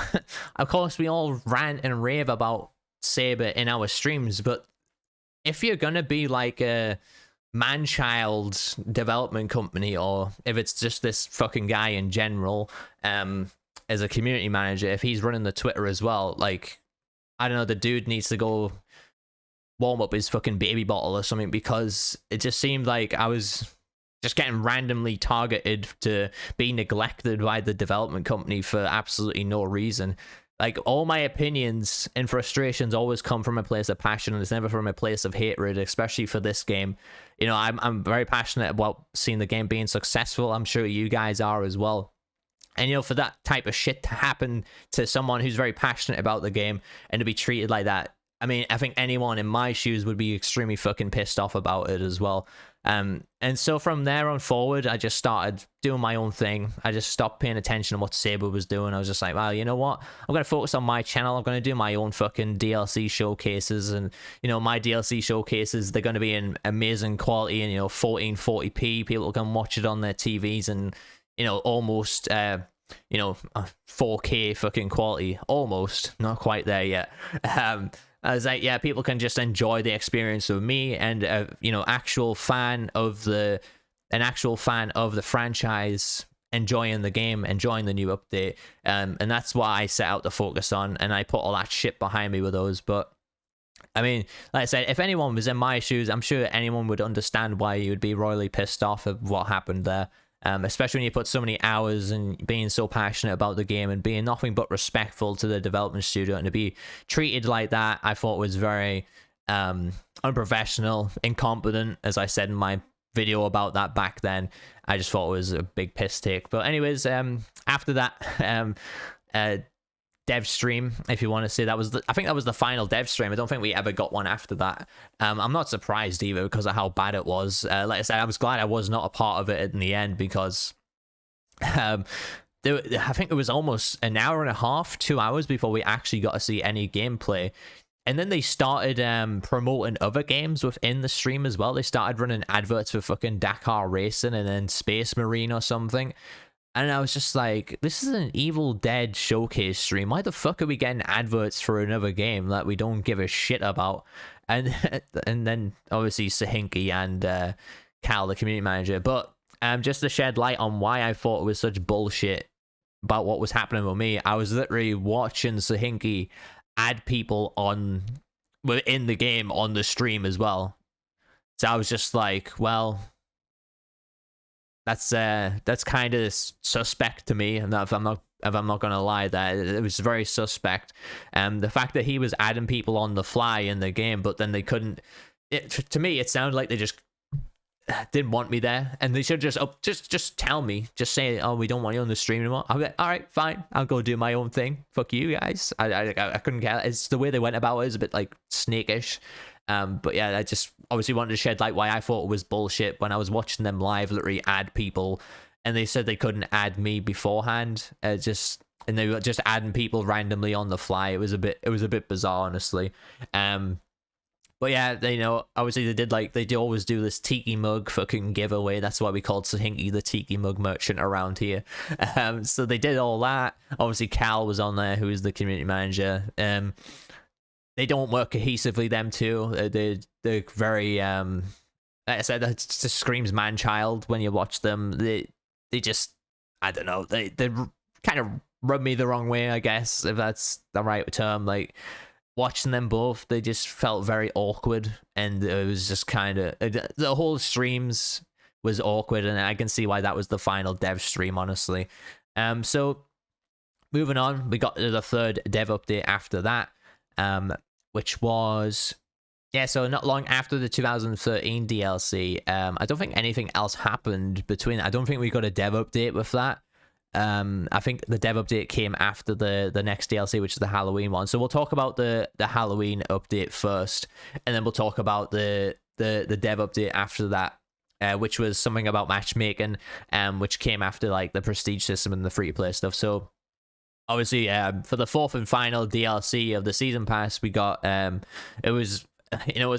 Of course, we all rant and rave about Saber in our streams, but if you're gonna be like a man-child development company, or if it's just this fucking guy in general, as a community manager, if he's running the Twitter as well, like, I don't know, the dude needs to go warm up his fucking baby bottle or something, because it just seemed like I was just getting randomly targeted to be neglected by the development company for absolutely no reason. Like, all my opinions and frustrations always come from a place of passion, and it's never from a place of hatred, especially for this game. You know, I'm very passionate about seeing the game being successful. I'm sure you guys are as well. And, you know, for that type of shit to happen to someone who's very passionate about the game and to be treated like that, I mean, I think anyone in my shoes would be extremely fucking pissed off about it as well. And so from there on forward, I just started doing my own thing. I just stopped paying attention to what Saber was doing. I was just like, well, you know what? I'm going to focus on my channel. I'm going to do my own fucking DLC showcases. And, you know, my DLC showcases, they're going to be in amazing quality and, you know, 1440p. People can watch it on their TVs and, you know, almost... you know, 4K fucking quality, almost, not quite there yet. I was like, yeah, people can just enjoy the experience of me and you know, an actual fan of the franchise, enjoying the game, enjoying the new update, and that's what I set out to focus on, and I put all that shit behind me with those. But I mean, like I said, if anyone was in my shoes, I'm sure anyone would understand why you would be royally pissed off at what happened there. Especially when you put so many hours and being so passionate about the game and being nothing but respectful to the development studio, and to be treated like that, I thought was very unprofessional, incompetent, as I said in my video about that back then. I just thought it was a big piss take. But anyways, after that dev stream, if you want to say, I think that was the final dev stream. I don't think we ever got one after that. I'm not surprised either, because of how bad it was. Like I said, I was glad I was not a part of it in the end, because I think it was almost an hour and a half, 2 hours before we actually got to see any gameplay. And then they started promoting other games within the stream as well. They started running adverts for fucking Dakar Racing and then Space Marine or something. And I was just like, this is an Evil Dead showcase stream. Why the fuck are we getting adverts for another game that we don't give a shit about? And then obviously Sahinki and Cal, the community manager. But just to shed light on why I thought it was such bullshit about what was happening with me, I was literally watching Sahinki add people on within the game on the stream as well. So I was just like, well, that's kind of suspect to me. And if I'm not gonna lie, that it was very suspect. The fact that he was adding people on the fly in the game, but then they couldn't. To me, it sounded like they just didn't want me there, and they should just tell me, just say, oh, we don't want you on the stream anymore. I'm like, all right, fine, I'll go do my own thing. Fuck you guys. I couldn't care. It's the way they went about it is a bit like snakish. But yeah, I just obviously wanted to shed light why I thought it was bullshit when I was watching them live literally add people, and they said they couldn't add me beforehand. And they were just adding people randomly on the fly. It was a bit bizarre, honestly. But yeah, they, obviously they always do this tiki mug fucking giveaway. That's why we called Sahinki the tiki mug merchant around here. So they did all that. Obviously Cal was on there, who is the community manager. They don't work cohesively, them two. They're very like I said, it just screams man-child when you watch them. They just, I don't know, they kind of rub me the wrong way, I guess, if that's the right term. Like, watching them both, they just felt very awkward, and it was just kind of, the whole streams was awkward, and I can see why that was the final dev stream, honestly. So moving on, we got the third dev update after that, which was, so not long after the 2013 DLC. I don't think anything else happened between. I don't think we got a dev update with that. I think the dev update came after the next DLC, which is the Halloween one. So we'll talk about the Halloween update first, and then we'll talk about the dev update after that, which was something about matchmaking, which came after like the prestige system and the free to play stuff. So obviously, for the fourth and final DLC of the season pass, we got it was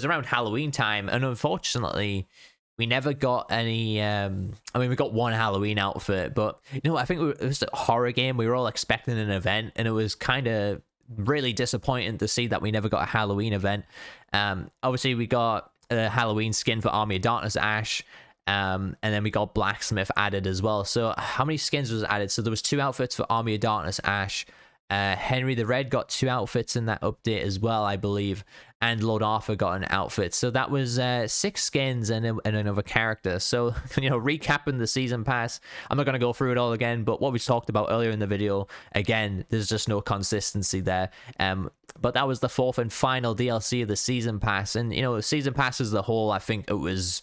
around Halloween time, and unfortunately, we never got any. I mean, we got one Halloween outfit, but I think it was a horror game. We were all expecting an event, and it was kind of really disappointing to see that we never got a Halloween event. Obviously, we got a Halloween skin for Army of Darkness Ash, and then we got Blacksmith added as well. So, how many skins was added? So there was 2 outfits for Army of Darkness Ash. Henry the Red got 2 outfits in that update as well, I believe, and Lord Arthur got an outfit. So that was 6 skins and another character. So, recapping the season pass, I'm not going to go through it all again, but what we talked about earlier in the video, again, there's just no consistency there. But that was the 4th and final DLC of the season pass, and season pass as a whole, I think it was,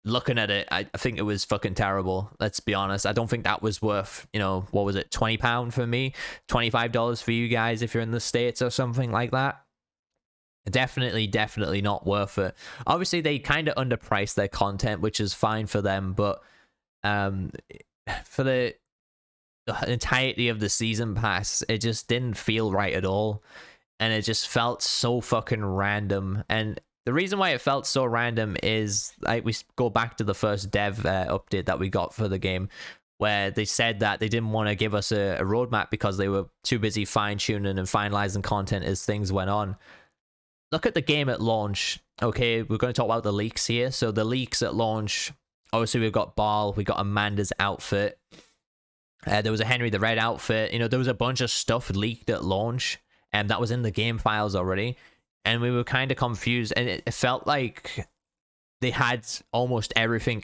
looking at it, I think it was fucking terrible. Let's be honest. I don't think that was worth, what was it, £20 for me? $25 for you guys if you're in the States or something like that. Definitely not worth it. Obviously, they kind of underpriced their content, which is fine for them, but for the entirety of the season pass, it just didn't feel right at all. And it just felt so fucking random. And the reason why it felt so random is, like, we go back to the first dev update that we got for the game, where they said that they didn't want to give us a roadmap because they were too busy fine-tuning and finalizing content as things went on. Look at the game at launch. Okay, we're going to talk about the leaks here. So the leaks at launch, obviously we've got Baal, we got Amanda's outfit. There was a Henry the Red outfit. There was a bunch of stuff leaked at launch, and that was in the game files already. And we were kind of confused, and it felt like they had almost everything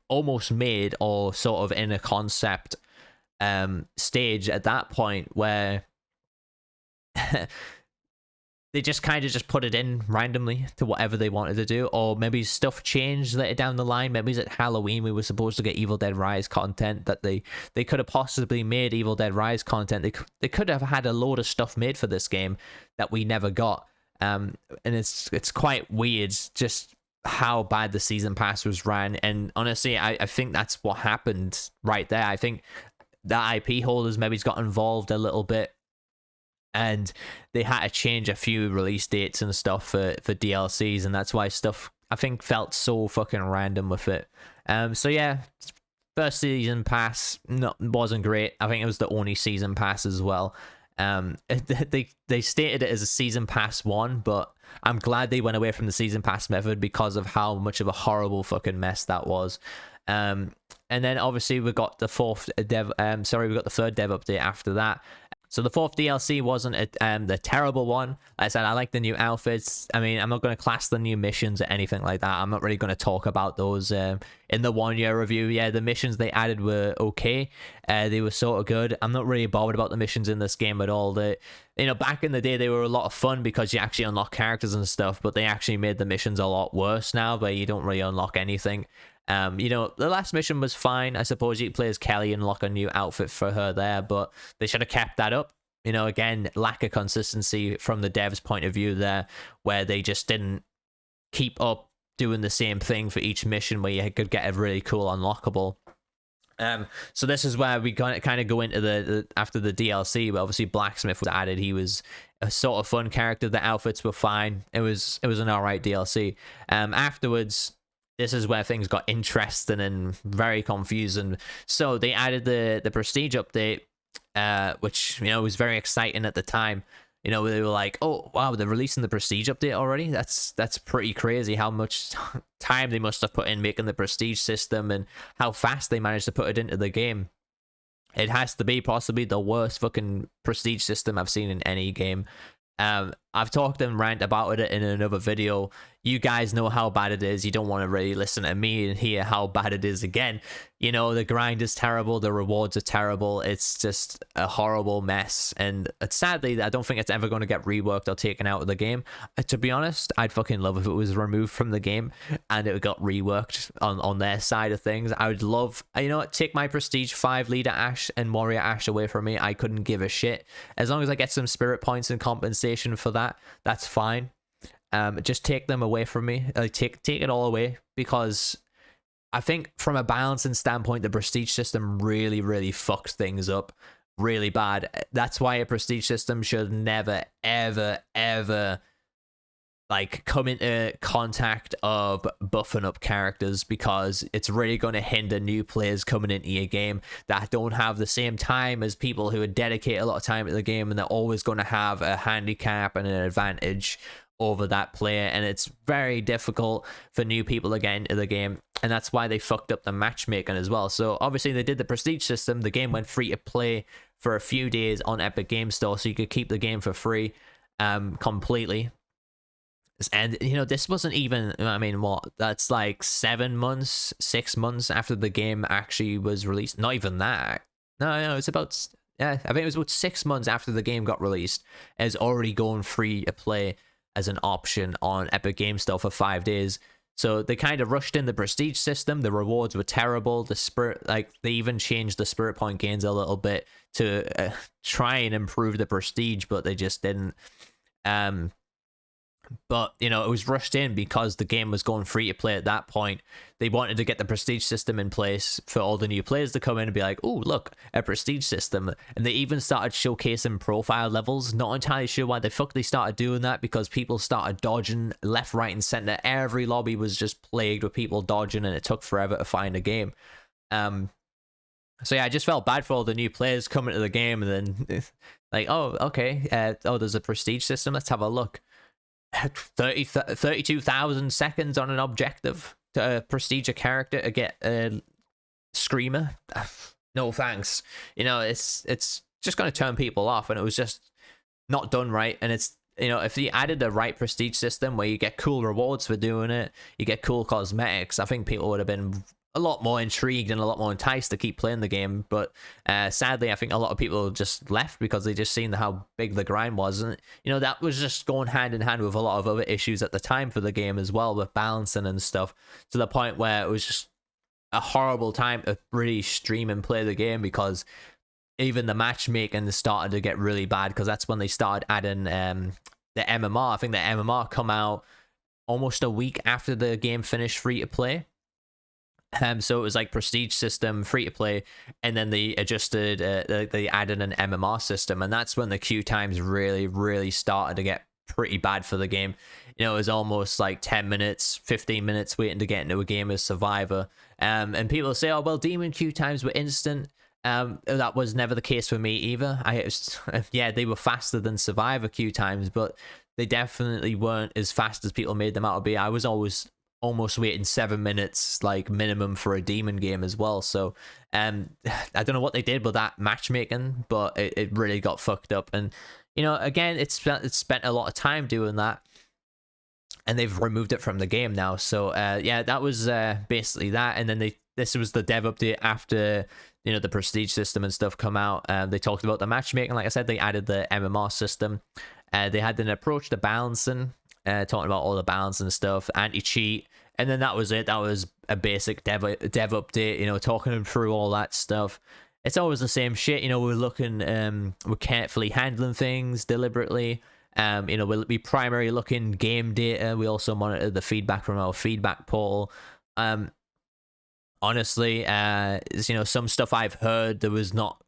almost made or sort of in a concept stage at that point, where they just kind of just put it in randomly to whatever they wanted to do. Or maybe stuff changed later down the line. Maybe at Halloween we were supposed to get Evil Dead Rise content, that they could have possibly made Evil Dead Rise content. They could have had a load of stuff made for this game that we never got. And it's quite weird just how bad the season pass was ran. And honestly, I think that's what happened right there. I think the IP holders maybe got involved a little bit, and they had to change a few release dates and stuff for DLCs, and that's why stuff, I think, felt so fucking random with it. So yeah, first season pass wasn't great. I think it was the only season pass as well. They stated it as a season pass 1, but I'm glad they went away from the season pass method because of how much of a horrible fucking mess that was. And then obviously we got the we got the third dev update after that. So the fourth DLC wasn't the terrible one. Like I said, I like the new outfits. I mean, I'm not going to class the new missions or anything like that. I'm not really going to talk about those in the 1 year review. Yeah, the missions they added were okay. They were sort of good. I'm not really bothered about the missions in this game at all. Back in the day, they were a lot of fun because you actually unlock characters and stuff, but they actually made the missions a lot worse now, where you don't really unlock anything. The last mission was fine. I suppose you play as Kelly and unlock a new outfit for her there, but they should have kept that up. Again, lack of consistency from the devs' point of view there, where they just didn't keep up doing the same thing for each mission where you could get a really cool unlockable. So this is where we kind of go into the after the DLC, where obviously Blacksmith was added. He was a sort of fun character. The outfits were fine. It was an alright DLC. Afterwards, this is where things got interesting and very confusing. So they added the Prestige update, which was very exciting at the time. They were like, "Oh wow, they're releasing the Prestige update already. That's pretty crazy. How much time they must have put in making the Prestige system, and how fast they managed to put it into the game. It has to be possibly the worst fucking Prestige system I've seen in any game." I've talked and rant about it in another video. You guys know how bad it is. You don't want to really listen to me and hear how bad it is again. The grind is terrible. The rewards are terrible. It's just a horrible mess. And sadly, I don't think it's ever going to get reworked or taken out of the game. To be honest, I'd fucking love if it was removed from the game and it got reworked on their side of things. I would love, take my Prestige 5 Leader Ash and Warrior Ash away from me. I couldn't give a shit. As long as I get some spirit points and compensation for that, that's fine. Just take them away from me. Take it all away, because I think from a balancing standpoint, the Prestige system really, really fucked things up really bad. That's why a Prestige system should never, ever, ever come into contact of buffing up characters, because it's really going to hinder new players coming into your game that don't have the same time as people who would dedicate a lot of time to the game, and they're always going to have a handicap and an advantage over that player, and it's very difficult for new people to get into the game, and that's why they fucked up the matchmaking as well. So obviously they did the Prestige system. The game went free to play for a few days on Epic Game Store, so you could keep the game for free completely. And this wasn't even, that's like 7 months, 6 months after the game actually was released. Not even that. No, it's about, I think it was about 6 months after the game got released. It's already going free to play as an option on Epic Game Store for 5 days. So they kind of rushed in the Prestige system. The rewards were terrible. The spirit, they even changed the spirit point gains a little bit to try and improve the Prestige, but they just didn't. But it was rushed in because the game was going free to play at that point. They wanted to get the Prestige system in place for all the new players to come in and be like, "Oh, look, a Prestige system." And they even started showcasing profile levels. Not entirely sure why the fuck they started doing that, because people started dodging left, right, and center. Every lobby was just plagued with people dodging, and it took forever to find a game. So yeah, I just felt bad for all the new players coming to the game, and then oh, okay, there's a Prestige system. Let's have a look. 32,000 seconds on an objective to prestige a character to get a screamer. No thanks. It's just going to turn people off, and it was just not done right. And it's, if you added the right prestige system where you get cool rewards for doing it, you get cool cosmetics, I think people would have been a lot more intrigued and a lot more enticed to keep playing the game. But sadly, I think a lot of people just left because they just seen how big the grind was, and that was just going hand in hand with a lot of other issues at the time for the game as well, with balancing and stuff, to the point where it was just a horrible time to really stream and play the game, because even the matchmaking started to get really bad, because that's when they started adding the MMR. I think the MMR come out almost a week after the game finished free to play. So it was like prestige system, free to play, and then they adjusted, they added an MMR system, and that's when the queue times really, really started to get pretty bad for the game. It was almost like 10 minutes, 15 minutes waiting to get into a game as Survivor. And people say, "Oh, well, Demon queue times were instant." That was never the case for me either. Yeah, they were faster than Survivor queue times, but they definitely weren't as fast as people made them out to be. I was always almost waiting 7 minutes like minimum for a demon game as well. So I don't know what they did with that matchmaking, but it really got fucked up. And you know, again, it's spent a lot of time doing that, and they've removed it from the game now. So yeah, that was basically that. And then this was the dev update after, you know, the prestige system and stuff come out. They talked about the matchmaking. Like I said, they added the MMR system. They had an approach to balancing, talking about all the balance and stuff, anti-cheat, and then that was it. That was a basic dev update, you know, talking them through all that stuff. It's always the same shit, you know. We're looking, we're carefully handling things deliberately. You know, we'll be primarily looking game data. We also monitor the feedback from our feedback portal. Honestly, you know, some stuff I've heard, there was not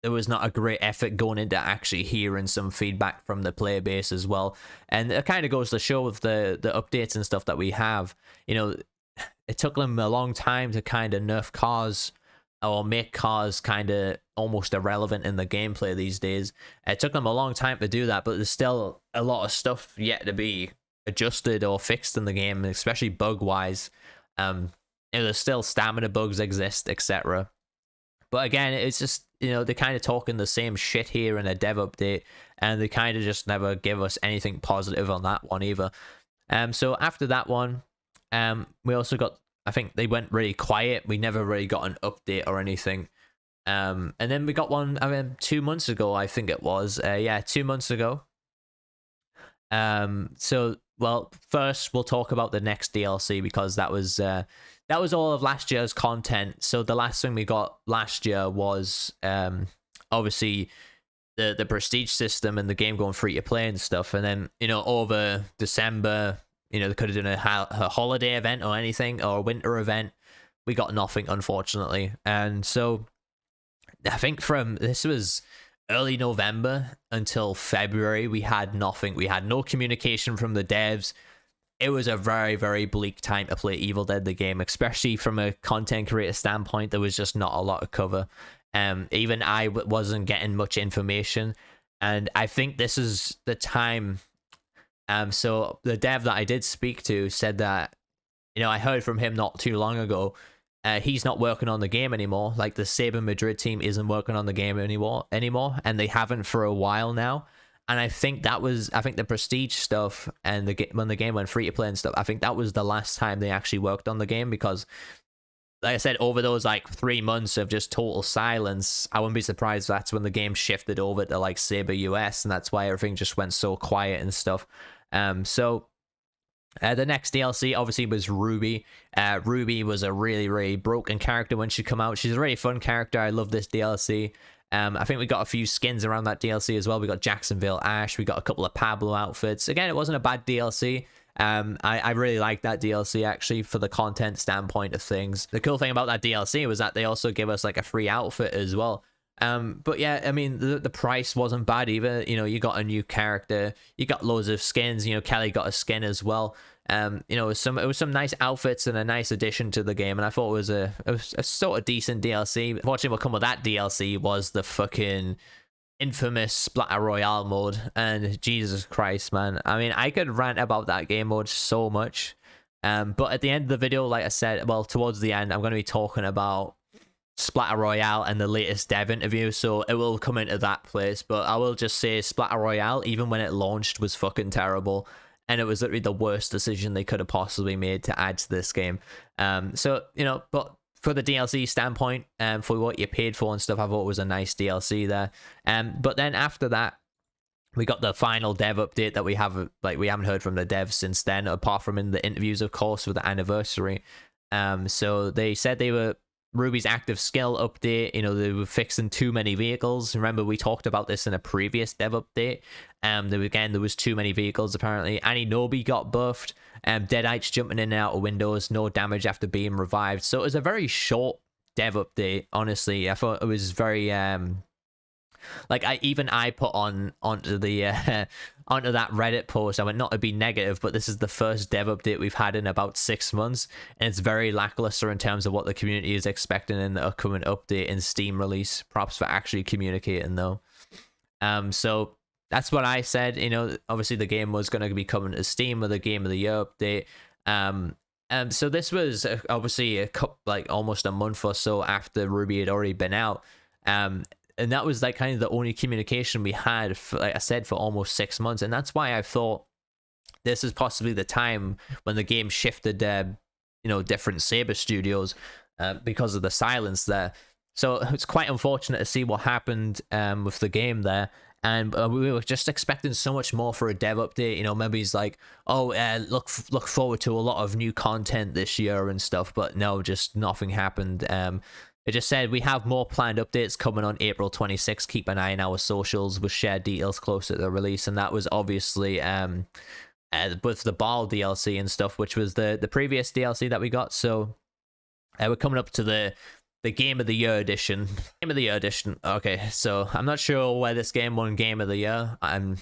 a great effort going into actually hearing some feedback from the player base as well. And it kind of goes to show with the updates and stuff that we have, you know, it took them a long time to kind of nerf cars or make cars kind of almost irrelevant in the gameplay these days. It took them a long time to do that, but there's still a lot of stuff yet to be adjusted or fixed in the game, especially bug wise. You know, there's still stamina bugs exist, etc. But again, it's just, you know, they're kind of talking the same shit here in a dev update, and they kind of just never give us anything positive on that one either. So after that one, we also got, I think they went really quiet. We never really got an update or anything. And then we got one, I mean, 2 months ago, I think it was. Yeah, 2 months ago. So, well, first we'll talk about the next DLC, because that was all of last year's content. So the last thing we got last year was obviously the prestige system and the game going free to play and stuff. And then, you know, over December, you know, they could have done a holiday event or anything, or a winter event. We got nothing, unfortunately. And so I think from this was early November until February, we had nothing. We had no communication from the devs. It was a very, very bleak time to play Evil Dead the game, especially from a content creator standpoint. There was just not a lot of cover. Even I wasn't getting much information, and I think this is the time. So the dev that I did speak to said that, you know, I heard from him not too long ago. He's not working on the game anymore. Like, the Saber Madrid team isn't working on the game anymore, and they haven't for a while now. And I think the prestige stuff and when the game went free to play and stuff, I think that was the last time they actually worked on the game, because, like I said, over those like 3 months of just total silence, I wouldn't be surprised if that's when the game shifted over to like Saber US, and that's why everything just went so quiet and stuff. So the next DLC obviously was Ruby. Ruby was a really, really broken character when she come out. She's a really fun character. I love this DLC. I think we got a few skins around that DLC as well. We got Jacksonville Ash. We got a couple of Pablo outfits. Again, it wasn't a bad DLC. I really liked that DLC, actually, for the content standpoint of things. The cool thing about that DLC was that they also give us like a free outfit as well. But yeah, I mean, the price wasn't bad either. You know, you got a new character, you got loads of skins. You know, Kelly got a skin as well. You know, it was some nice outfits and a nice addition to the game, and I thought it was a sort of decent DLC. Unfortunately, what come with that DLC was the fucking infamous Splatter Royale mode, and Jesus Christ, man. I mean, I could rant about that game mode so much. But at the end of the video, like I said, well, towards the end, I'm going to be talking about Splatter Royale and the latest dev interview, so it will come into that place. But I will just say Splatter Royale, even when it launched, was fucking terrible, and it was literally the worst decision they could have possibly made to add to this game. So, you know, but for the DLC standpoint, for what you paid for and stuff, I thought it was a nice DLC there. But then after that, we got the final dev update that we haven't heard from the devs since then, apart from in the interviews, of course, with the anniversary. So they said they were Ruby's active skill update. You know, they were fixing too many vehicles. Remember, we talked about this in a previous dev update. There was too many vehicles apparently. Annie Nobi got buffed. Deadites jumping in and out of windows, no damage after being revived. So it was a very short dev update. Honestly, I thought it was very like I put onto the onto that Reddit post. I went, not to be negative, but this is the first dev update we've had in about 6 months, and it's very lackluster in terms of what the community is expecting in the upcoming update and Steam release. Props for actually communicating though. So that's what I said. You know, obviously the game was going to be coming to Steam with a Game of the Year update. So this was obviously like almost a month or so after Ruby had already been out. And that was like kind of the only communication we had, for, like I said, for almost 6 months. And that's why I thought this is possibly the time when the game shifted, different Saber studios, because of the silence there. So it's quite unfortunate to see what happened with the game there. And we were just expecting so much more for a dev update. Maybe he's like, oh, look forward to a lot of new content this year and stuff. But no, just nothing happened. It just said we have more planned updates coming on April 26th. Keep an eye on our socials with shared details closer to the release. And that was obviously with the Ball DLC and stuff, which was the previous DLC that we got. So we're coming up to the Game of the Year edition. Game of the Year edition. Okay, so I'm not sure where this game won Game of the Year. I'm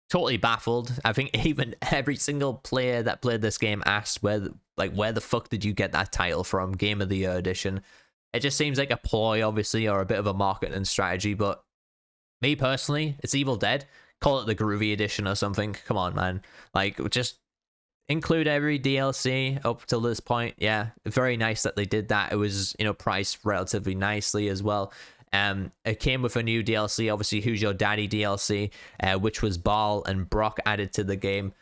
totally baffled. I think even every single player that played this game asked where the fuck did you get that title from? Game of the Year edition. It just seems like a ploy, obviously, or a bit of a marketing strategy. But me personally, it's Evil Dead. Call it the Groovy edition or something. Come on, man. Like, just include every DLC up till this point. Yeah, very nice that they did that. It was, priced relatively nicely as well. It came with a new DLC, obviously Who's Your Daddy DLC, which was Ball and Brock added to the game.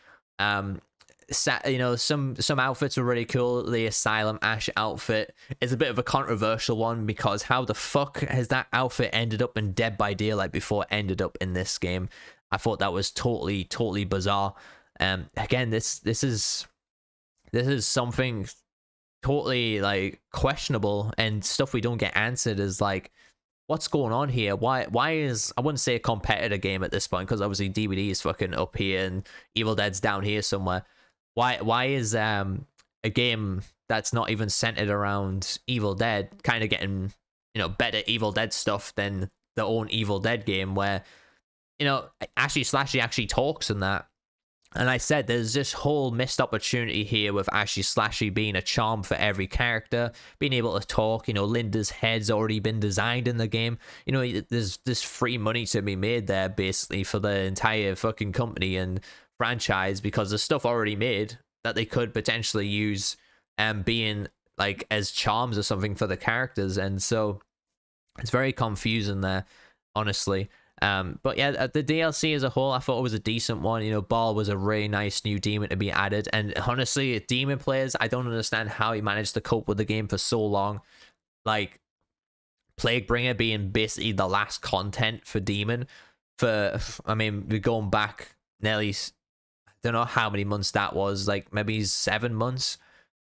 Some outfits were really cool. The Asylum Ash outfit is a bit of a controversial one, because how the fuck has that outfit ended up in Dead by Daylight before it ended up in this game? I thought that was totally bizarre. Again, this is something totally like questionable, and stuff we don't get answered is like, what's going on here? Why is, I wouldn't say a competitor game at this point, because obviously DVD is fucking up here and Evil Dead's down here somewhere. Why is a game that's not even centered around Evil Dead kind of getting better Evil Dead stuff than the own Evil Dead game, where Ashley Slashy actually talks in that? And I said there's this whole missed opportunity here with Ashley Slashy being a charm for every character, being able to talk. Linda's head's already been designed in the game. There's this free money to be made there, basically, for the entire fucking company and franchise, because there's stuff already made that they could potentially use being like as charms or something for the characters. And so it's very confusing there, honestly. But yeah, the DLC as a whole, I thought it was a decent one. Ball was a really nice new demon to be added, and honestly, demon players, I don't understand how he managed to cope with the game for so long. Like, Plaguebringer being basically the last content for demon we're going back nearly, I don't know how many months that was, like maybe 7 months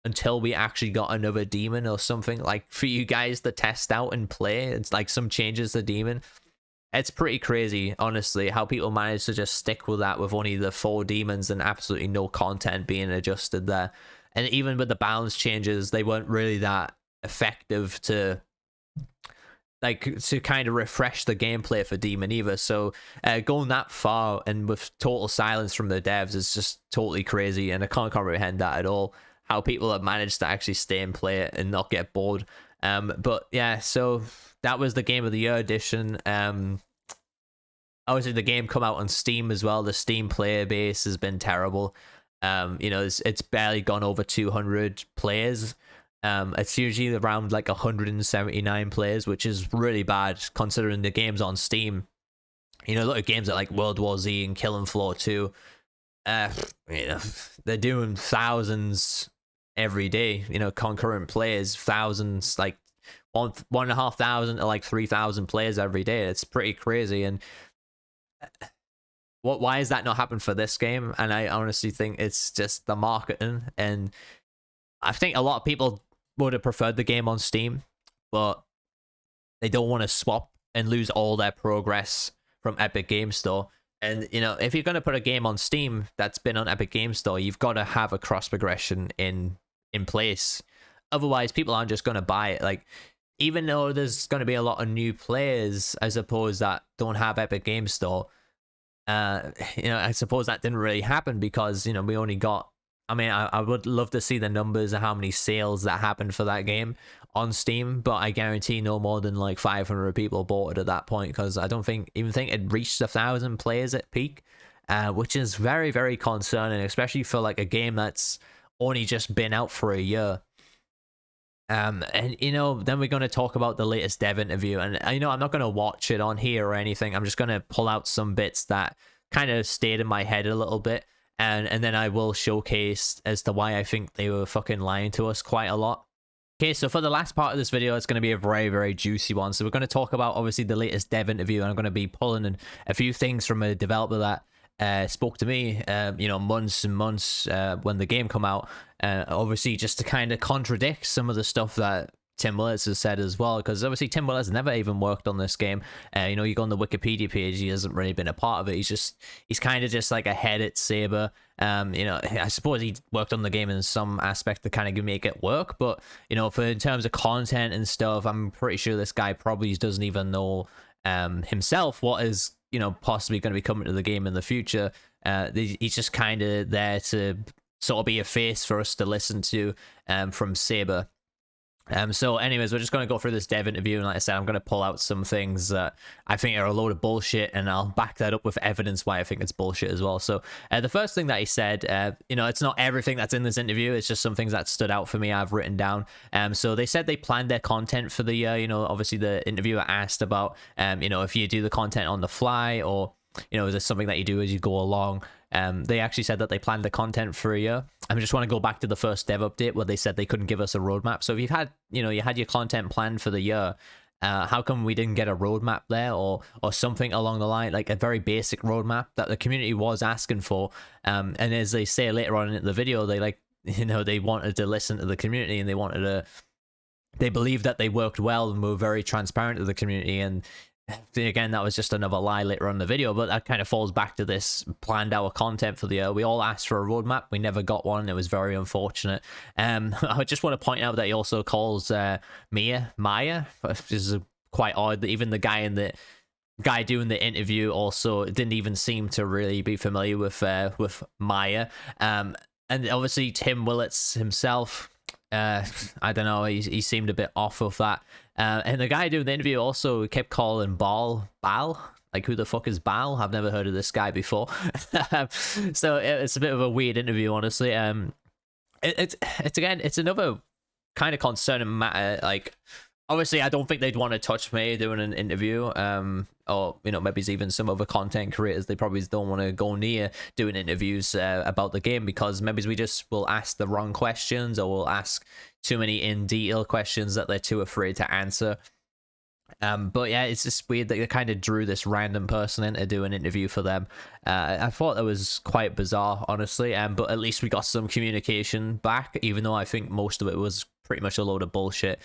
until we actually got another demon or something, like for you guys to test out and play. It's like some changes to demon. It's pretty crazy, honestly, how people manage to just stick with that with only the 4 demons and absolutely no content being adjusted there. And even with the balance changes, they weren't really that effective to kind of refresh the gameplay for demon either. So going that far and with total silence from the devs is just totally crazy, and I can't comprehend that at all, how people have managed to actually stay and play it and not get bored. But yeah, so that was the Game of the Year edition. Obviously the game come out on Steam as well. The Steam player base has been terrible. It's barely gone over 200 players. It's usually around like 179 players, which is really bad considering the game's on Steam. Look at games like World War Z and Killing Floor 2. They're doing thousands every day, concurrent players, thousands, like 1,500 to like 3,000 players every day. It's pretty crazy. And why is that not happened for this game? And I honestly think it's just the marketing, and I think a lot of people would have preferred the game on Steam, but they don't want to swap and lose all their progress from Epic Game Store. And if you're going to put a game on Steam that's been on Epic Game Store, you've got to have a cross progression in place. Otherwise, people aren't just going to buy it. Like, even though there's going to be a lot of new players, I suppose, that don't have Epic Game Store, I suppose that didn't really happen because, we only got, I would love to see the numbers of how many sales that happened for that game on Steam, but I guarantee no more than like 500 people bought it at that point, because I don't think it reached 1,000 players at peak, which is very, very concerning, especially for like a game that's only just been out for a year. And you know, then we're going to talk about the latest dev interview, and you know, I'm not going to watch it on here or anything. I'm just going to pull out some bits that kind of stayed in my head a little bit, and then I will showcase as to why I think they were fucking lying to us quite a lot. Okay, so for the last part of this video, it's going to be a very, very juicy one. So we're going to talk about, obviously, the latest dev interview, and I'm going to be pulling in a few things from a developer that spoke to me, you know, months and months when the game come out. Obviously, just to kind of contradict some of the stuff that Tim Willits has said as well, because obviously Tim Willits has never even worked on this game. You know, you go on the Wikipedia page, he hasn't really been a part of it. He's kind of just like a head at Saber. You know, I suppose he worked on the game in some aspect to kind of make it work, but you know, in terms of content and stuff, I'm pretty sure this guy probably doesn't even know himself what is, you know, possibly going to be coming to the game in the future. He's just kind of there to sort of be a face for us to listen to from Saber. So anyways, we're just going to go through this dev interview, and like I said, I'm going to pull out some things that I think are a load of bullshit, and I'll back that up with evidence why I think it's bullshit as well. So the first thing that he said, you know, it's not everything that's in this interview, it's just some things that stood out for me I've written down. So they said they planned their content for the year. You know, obviously the interviewer asked about, you know, if you do the content on the fly, or, you know, is this something that you do as you go along? They actually said that they planned the content for a year. I just want to go back to the first dev update where they said they couldn't give us a roadmap. So if you've had, you know, you had your content planned for the year, how come we didn't get a roadmap there, or something along the line, like a very basic roadmap that the community was asking for? And as they say later on in the video, they, like, you know, they wanted to listen to the community, and they believed that they worked well and were very transparent to the community. And again, that was just another lie later on in the video, but that kind of falls back to this planned our content for the year. We all asked for a roadmap, we never got one. It was very unfortunate. I just want to point out that he also calls Maya, which is quite odd. Even the guy doing the interview also didn't even seem to really be familiar with Maya. And obviously Tim Willits himself, I don't know, he seemed a bit off of that. And the guy doing the interview also kept calling Bal. Like, who the fuck is Bal? I've never heard of this guy before. So it's a bit of a weird interview, honestly. It's another kind of concerning matter. Like, obviously, I don't think they'd want to touch me doing an interview. Or, you know, maybe it's even some other content creators. They probably don't want to go near doing interviews about the game, because maybe we just will ask the wrong questions, or we'll ask too many in detail questions that they're too afraid to answer. But yeah, it's just weird that they kind of drew this random person in to do an interview for them. I thought that was quite bizarre, honestly. But at least we got some communication back, even though I think most of it was pretty much a load of bullshit.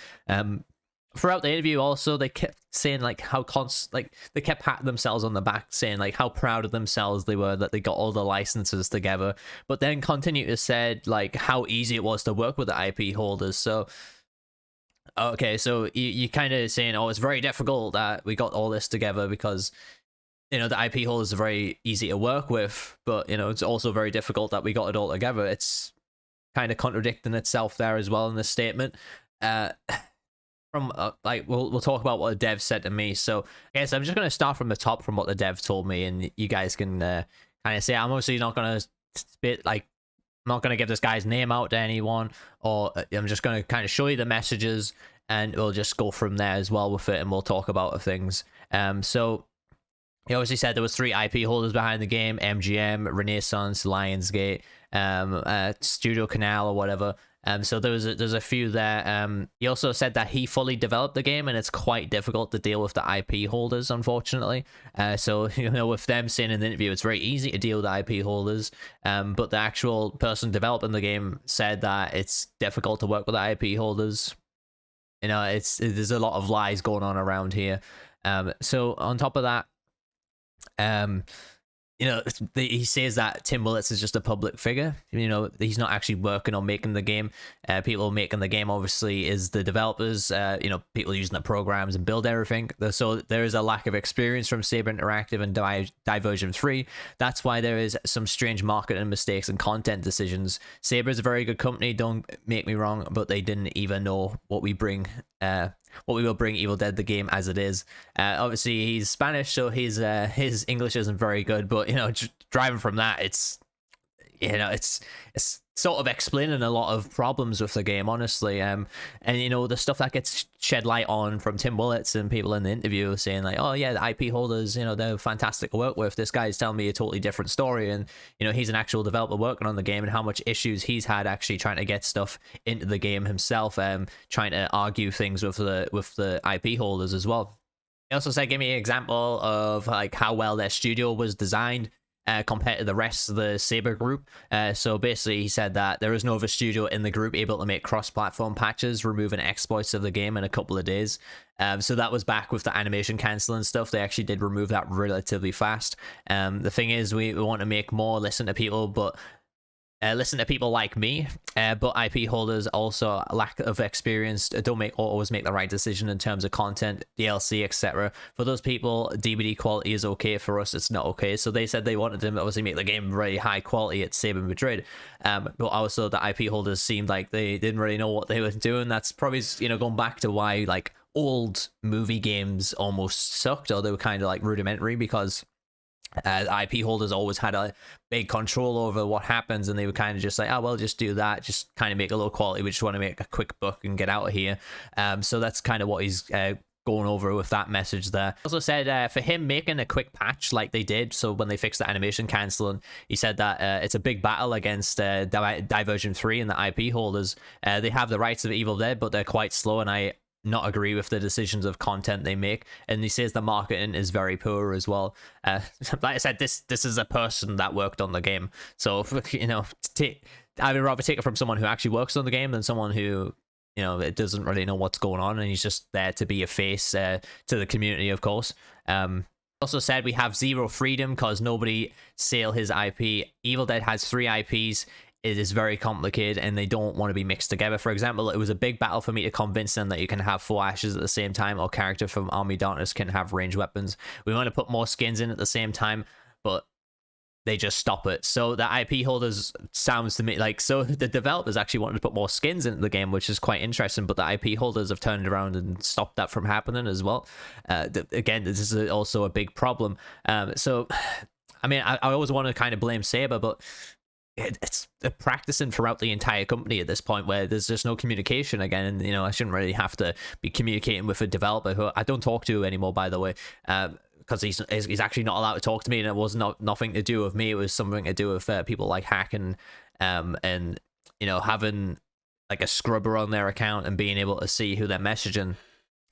Throughout the interview also, they kept saying like they kept patting themselves on the back, saying like how proud of themselves they were that they got all the licenses together, but then continued to say like how easy it was to work with the IP holders. So okay, so you kind of saying, oh, it's very difficult that we got all this together because, you know, the IP holders are very easy to work with, but, you know, it's also very difficult that we got it all together. It's kind of contradicting itself there as well in this statement. From like we'll talk about what the dev said to me. So I guess I'm just going to start from the top, from what the dev told me, and you guys can kind of say, I'm obviously not going to spit, like, I'm not going to give this guy's name out to anyone, or I'm just going to kind of show you the messages, and we'll just go from there as well with it, and we'll talk about things. So he obviously said there was 3 IP holders behind the game: MGM, Renaissance, Lionsgate, Studio Canal, or whatever. So there's a few there. He also said that he fully developed the game, and it's quite difficult to deal with the IP holders, unfortunately. So, you know, with them saying in the interview it's very easy to deal with the IP holders, but the actual person developing the game said that it's difficult to work with the IP holders. You know, there's a lot of lies going on around here. So on top of that, you know, he says that Tim Willits is just a public figure. You know, he's not actually working on making the game. People making the game, obviously, is the developers, you know, people using the programs and build everything. So there is a lack of experience from Saber Interactive and Diversion 3. That's why there is some strange marketing mistakes and content decisions. Saber is a very good company, don't make me wrong, but they didn't even know what we will bring Evil Dead the game as it is. Obviously he's Spanish, so his English isn't very good, but, you know, driving from that, it's it's sort of explaining a lot of problems with the game, honestly. And the stuff that gets shed light on from Tim Willits and people in the interview saying like, oh yeah, the IP holders, they're fantastic to work with. This guy's telling me a totally different story, and he's an actual developer working on the game, and how much issues he's had actually trying to get stuff into the game himself, trying to argue things with the IP holders as well. He also said, give me an example of like how well their studio was designed compared to the rest of the Saber group. So basically he said that there is no other studio in the group able to make cross-platform patches, removing exploits of the game in a couple of days. So that was back with the animation canceling stuff. They actually did remove that relatively fast. The thing is, we want to make more, listen to people, but listen to people like me, but IP holders also lack of experience, don't always make the right decision in terms of content, DLC, etc. For those people, DVD quality is okay. For us, it's not okay. So they said they wanted to obviously make the game very high quality at Saber Madrid, but also the IP holders seemed like they didn't really know what they were doing. That's probably going back to why like old movie games almost sucked, or they were kind of like rudimentary, because IP holders always had a big control over what happens, and they were kind of just like, oh well, just do that, just kind of make a low quality, we just want to make a quick buck and get out of here. So that's kind of what he's going over with that message there. Also said for him making a quick patch like they did, so when they fixed the animation canceling, he said that it's a big battle against Divergent 3 and the IP holders. They have the rights of Evil Dead, but they're quite slow, and I not agree with the decisions of content they make. And he says the marketing is very poor as well. Like I said, this is a person that worked on the game, so I would rather take it from someone who actually works on the game than someone who it doesn't really know what's going on, and he's just there to be a face to the community, of course. Also said we have zero freedom because nobody sell his IP. Evil Dead has 3 IPs. It is very complicated, and they don't want to be mixed together. For example, it was a big battle for me to convince them that you can have 4 Ashes at the same time, or character from Army Darkness can have ranged weapons. We want to put more skins in at the same time, but they just stop it. So the IP holders, sounds to me like, so the developers actually wanted to put more skins into the game, which is quite interesting, but the IP holders have turned around and stopped that from happening as well. Again, this is also a big problem. So I mean, I always want to kind of blame Saber, but it's practicing throughout the entire company at this point, where there's just no communication again. And I shouldn't really have to be communicating with a developer who I don't talk to anymore, by the way, because he's actually not allowed to talk to me, and it was nothing to do with me. It was something to do with people like hacking and having like a scrubber on their account and being able to see who they're messaging.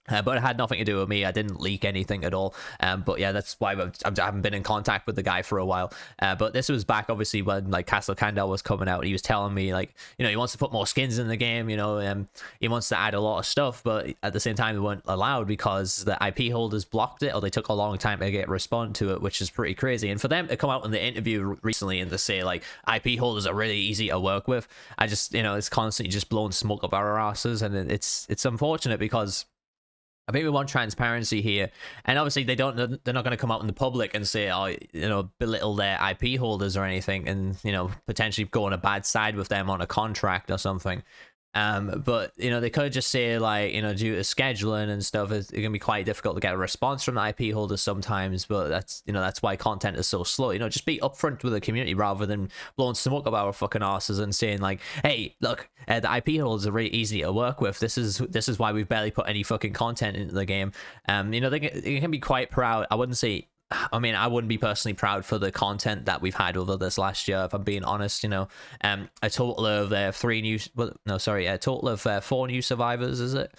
But it had nothing to do with me. I didn't leak anything at all. But yeah, that's why I haven't been in contact with the guy for a while. But this was back, obviously, when like Castle Candle was coming out. He was telling me like, he wants to put more skins in the game. He wants to add a lot of stuff, but at the same time, they weren't allowed because the IP holders blocked it, or they took a long time to respond to it, which is pretty crazy. And for them to come out in the interview recently and to say like IP holders are really easy to work with, I just it's constantly just blowing smoke up our asses, and it's unfortunate because I think we want transparency here, and obviously they're not going to come out in the public and say, belittle their IP holders or anything, and potentially go on a bad side with them on a contract or something. But they could just say like, due to scheduling and stuff, it can be quite difficult to get a response from the IP holders sometimes. But that's why content is so slow. Just be upfront with the community rather than blowing smoke up our fucking asses and saying like, hey, look, the IP holders are really easy to work with. This is why we've barely put any fucking content into the game. They can be quite proud. I wouldn't be personally proud for the content that we've had over this last year, if I'm being honest. A total of a total of 4 new survivors, is it?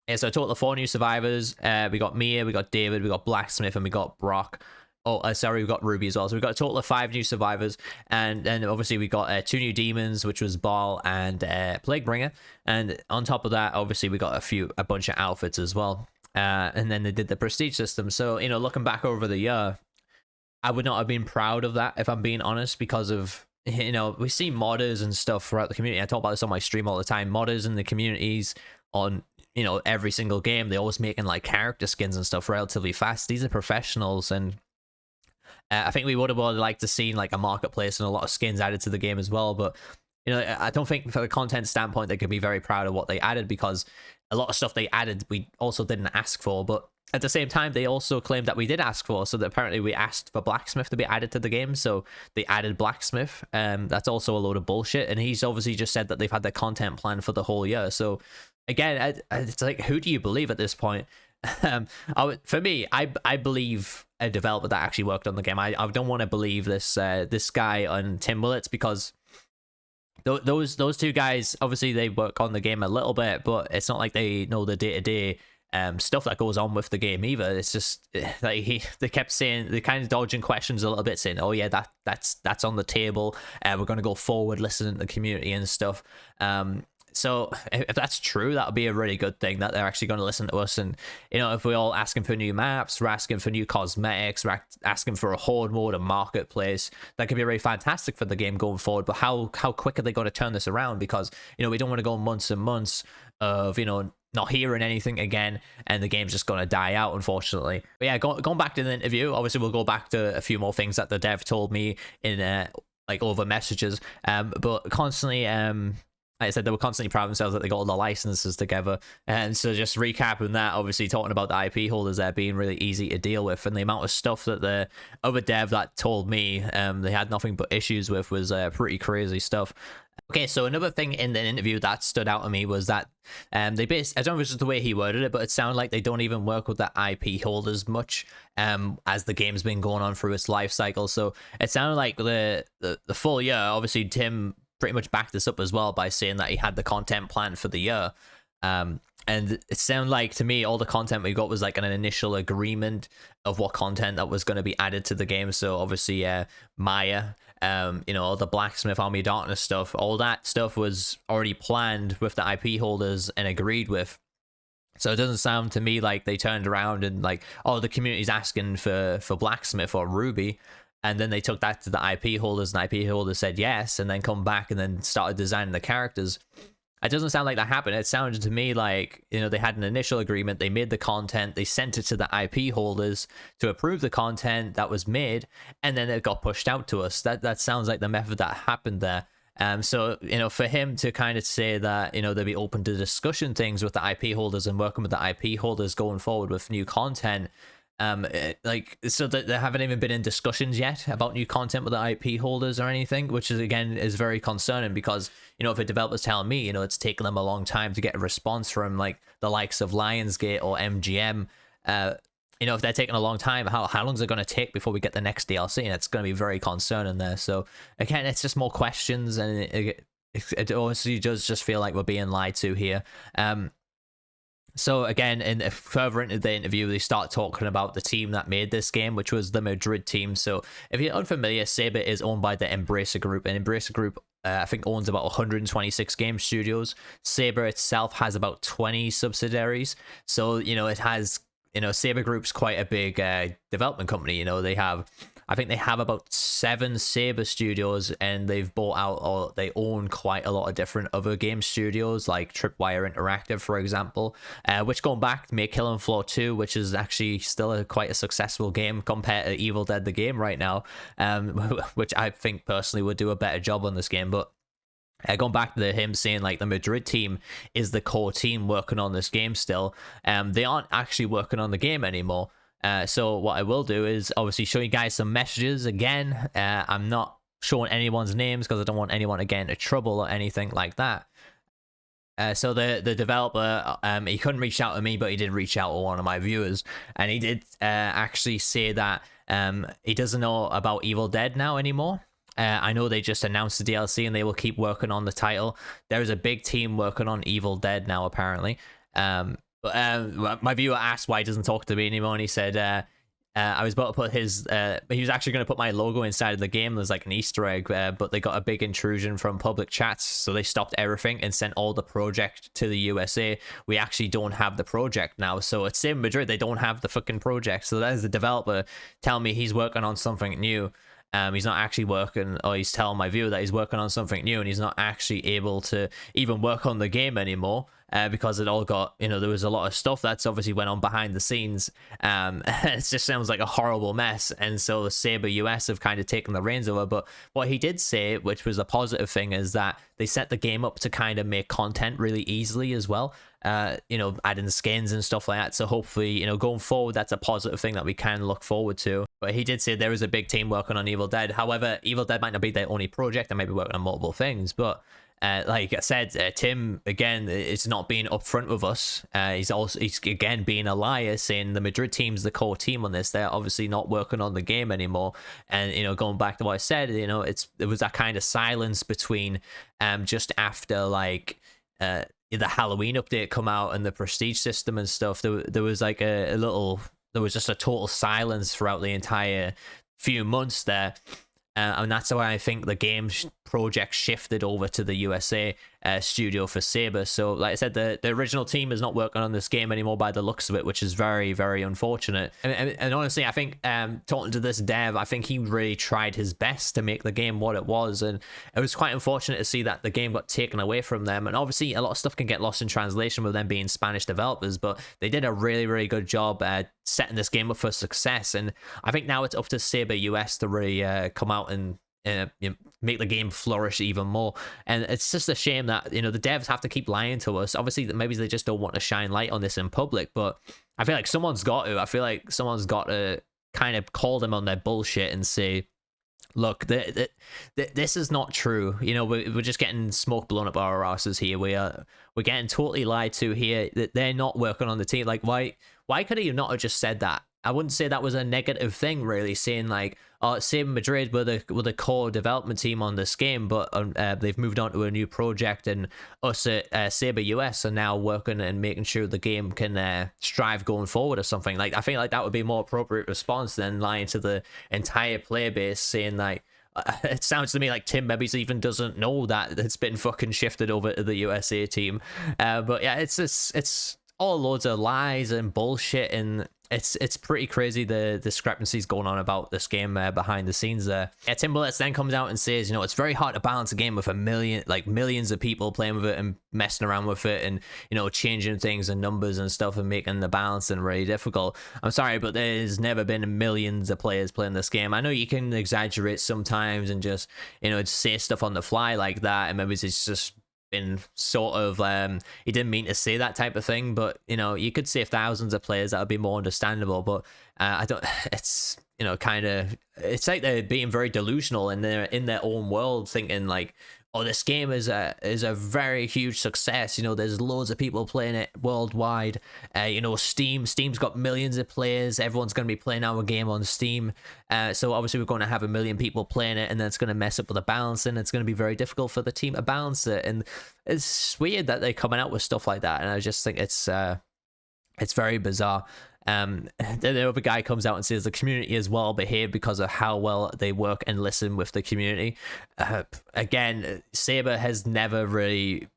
Yeah, so a total of 4 new survivors. We got Mia, we got David, we got Blacksmith, and we got Brock. We got Ruby as well. So we got a total of 5 new survivors, and then obviously we got 2 new demons, which was Baal and Plaguebringer. And on top of that, obviously we got a bunch of outfits as well. And then they did the prestige system. So, looking back over the year, I would not have been proud of that, if I'm being honest, because of, we see modders and stuff throughout the community. I talk about this on my stream all the time. Modders in the communities on, every single game, they're always making like character skins and stuff relatively fast. These are professionals, and I think we would have liked to see like a marketplace and a lot of skins added to the game as well. But, I don't think for the content standpoint, they could be very proud of what they added, because a lot of stuff they added we also didn't ask for. But at the same time, they also claimed that we did ask for, so that apparently we asked for Blacksmith to be added to the game, so they added Blacksmith. That's also a load of bullshit, and he's obviously just said that they've had their content planned for the whole year. So again, it's like, who do you believe at this point? For me, I believe a developer that actually worked on the game. I don't want to believe this guy on Tim Willits, because those two guys, obviously they work on the game a little bit, but it's not like they know the day-to-day stuff that goes on with the game either. It's just like they kept saying, they kind of dodging questions a little bit, saying, oh yeah, that's on the table, we're going to go forward, listening to the community and stuff. So if that's true, that would be a really good thing, that they're actually going to listen to us. And, you know, if we're all asking for new maps, we're asking for new cosmetics, we're asking for a horde mode, a marketplace, that could be really fantastic for the game going forward. But how quick are they going to turn this around? Because, you know, we don't want to go months and months of, you know, not hearing anything again, and the game's just going to die out, unfortunately. But yeah, going back to the interview, obviously we'll go back to a few more things that the dev told me in like over messages, but constantly like I said, they were constantly proud of themselves that they got all the licenses together. And so just recapping that, obviously talking about the IP holders there being really easy to deal with, and the amount of stuff that the other dev that told me they had nothing but issues with was pretty crazy stuff. Okay, so another thing in the interview that stood out to me was that they basically, I don't know if it's just the way he worded it, but it sounded like they don't even work with the IP holders much as the game's been going on through its life cycle. So it sounded like the full year, obviously Tim pretty much backed this up as well by saying that he had the content planned for the year. And it sounded like to me all the content we got was like an initial agreement of what content that was going to be added to the game. So obviously Maya, you know, all the Blacksmith, Army of Darkness stuff, all that stuff was already planned with the IP holders and agreed with. So it doesn't sound to me like they turned around and like, oh, the community's asking for Blacksmith or Ruby, and then they took that to the IP holders, and IP holders said yes, and then come back and then started designing the characters. It doesn't sound like that happened. It sounded to me like, you know, they had an initial agreement, they made the content, they sent it to the IP holders to approve the content that was made, and then it got pushed out to us. That sounds like the method that happened there. So, you know, for him to kind of say that, you know, they'll be open to discussion things with the IP holders and working with the IP holders going forward with new content, like, so that they haven't even been in discussions yet about new content with the IP holders or anything, which is again is very concerning, because, you know, if a developer's telling me, you know, it's taken them a long time to get a response from like the likes of Lionsgate or MGM, you know, if they're taking a long time, how long is it going to take before we get the next DLC? And it's going to be very concerning there. So again, it's just more questions, and it honestly does just feel like we're being lied to here. So again, further into the interview, they start talking about the team that made this game, which was the Madrid team. So if you're unfamiliar, Saber is owned by the Embracer Group, and Embracer Group, I think, owns about 126 game studios. Saber itself has about 20 subsidiaries. So, you know, it has, you know, Saber Group's quite a big development company. You know, I think they have about 7 Saber studios, and they've bought out, or they own quite a lot of different other game studios, like Tripwire Interactive, for example, which, going back, make Killing Floor 2, which is actually still quite a successful game compared to Evil Dead the game right now, which I think personally would do a better job on this game. But going back to him saying like the Madrid team is the core team working on this game still, they aren't actually working on the game anymore. So what I will do is obviously show you guys some messages again. I'm not showing anyone's names because I don't want anyone to get into trouble or anything like that. So the developer, he couldn't reach out to me, but he did reach out to one of my viewers, and he did actually say that he doesn't know about Evil Dead now anymore. I know they just announced the DLC and they will keep working on the title. There's a big team working on Evil Dead now, apparently. But my viewer asked why he doesn't talk to me anymore, and he said I was about to put his he was actually going to put my logo inside of the game. There's like an Easter egg, but they got a big intrusion from public chats, so they stopped everything and sent all the project to the USA. We actually don't have the project now, so it's in Madrid, they don't have the fucking project. So that is the developer telling me he's working on something new. He's not actually working, or he's telling my viewer that he's working on something new, and he's not actually able to even work on the game anymore, because it all got, you know, there was a lot of stuff that's obviously went on behind the scenes. It just sounds like a horrible mess, and so Saber US have kind of taken the reins over. But what he did say, which was a positive thing, is that they set the game up to kind of make content really easily as well. adding skins and stuff like that. So hopefully, going forward, that's a positive thing that we can look forward to. But he did say there is a big team working on Evil Dead. However, Evil Dead might not be their only project. They might be working on multiple things. But like I said, Tim, again, is not being upfront with us. He's again being a liar, saying the Madrid team's the core team on this. They're obviously not working on the game anymore. And, going back to what I said, there was that kind of silence between just after, like, the Halloween update come out and the prestige system and stuff. There was like there was just a total silence throughout the entire few months there. And that's why I think the game project shifted over to the USA studio for Saber. So, like I said, the original team is not working on this game anymore by the looks of it, which is very, very unfortunate. And honestly, I think talking to this dev, I think he really tried his best to make the game what it was. And it was quite unfortunate to see that the game got taken away from them. And obviously, a lot of stuff can get lost in translation with them being Spanish developers, but they did a really, really good job setting this game up for success. And I think now it's up to Saber US to really come out and make the game flourish even more. And it's just a shame that the devs have to keep lying to us. Obviously, maybe they just don't want to shine light on this in public, but I feel like someone's got to. I feel like someone's got to kind of call them on their bullshit and say, look, this is not true. We're just getting smoke blown up our asses here. We're getting totally lied to here. That they're not working on the team. Like, why could he not have just said that? I wouldn't say that was a negative thing, really, saying like, Saber Madrid were the core development team on this game, but they've moved on to a new project, and us at Saber US are now working and making sure the game can strive going forward or something. Like, I think like that would be a more appropriate response than lying to the entire player base, saying like, it sounds to me like Tim maybe even doesn't know that it's been fucking shifted over to the USA team. But yeah, it's all loads of lies and bullshit, and it's pretty crazy the discrepancies going on about this game behind the scenes there. Yeah, Tim Bullets then comes out and says, it's very hard to balance a game with millions of people playing with it and messing around with it and, changing things and numbers and stuff and making the balancing really difficult. I'm sorry, but there's never been millions of players playing this game. I know you can exaggerate sometimes and just, say stuff on the fly like that, and maybe it's just been sort of he didn't mean to say that type of thing, but you could say thousands of players, that would be more understandable. But I don't, it's kind of, it's like they're being very delusional and they're in their own world thinking like, oh, this game is a very huge success. There's loads of people playing it worldwide. Steam's got millions of players. Everyone's going to be playing our game on Steam. So obviously we're going to have 1 million people playing it, and then it's going to mess up with the balancing. It's going to be very difficult for the team to balance it. And it's weird that they're coming out with stuff like that. And I just think it's very bizarre. The other guy comes out and says the community is well behaved because of how well they work and listen with the community. Again, Saber has never really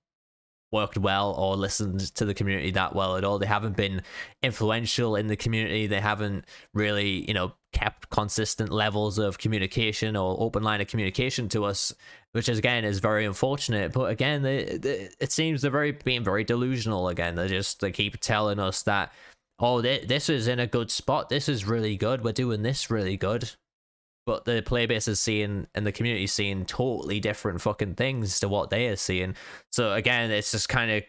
worked well or listened to the community that well at all. They haven't been influential in the community. They haven't really, kept consistent levels of communication or open line of communication to us, which is, again, is very unfortunate. But again, it seems they're being very delusional again. They keep telling us that, oh, this is in a good spot. This is really good. We're doing this really good. But the player base is seeing, and the community is seeing totally different fucking things to what they are seeing. So again, it's just kind of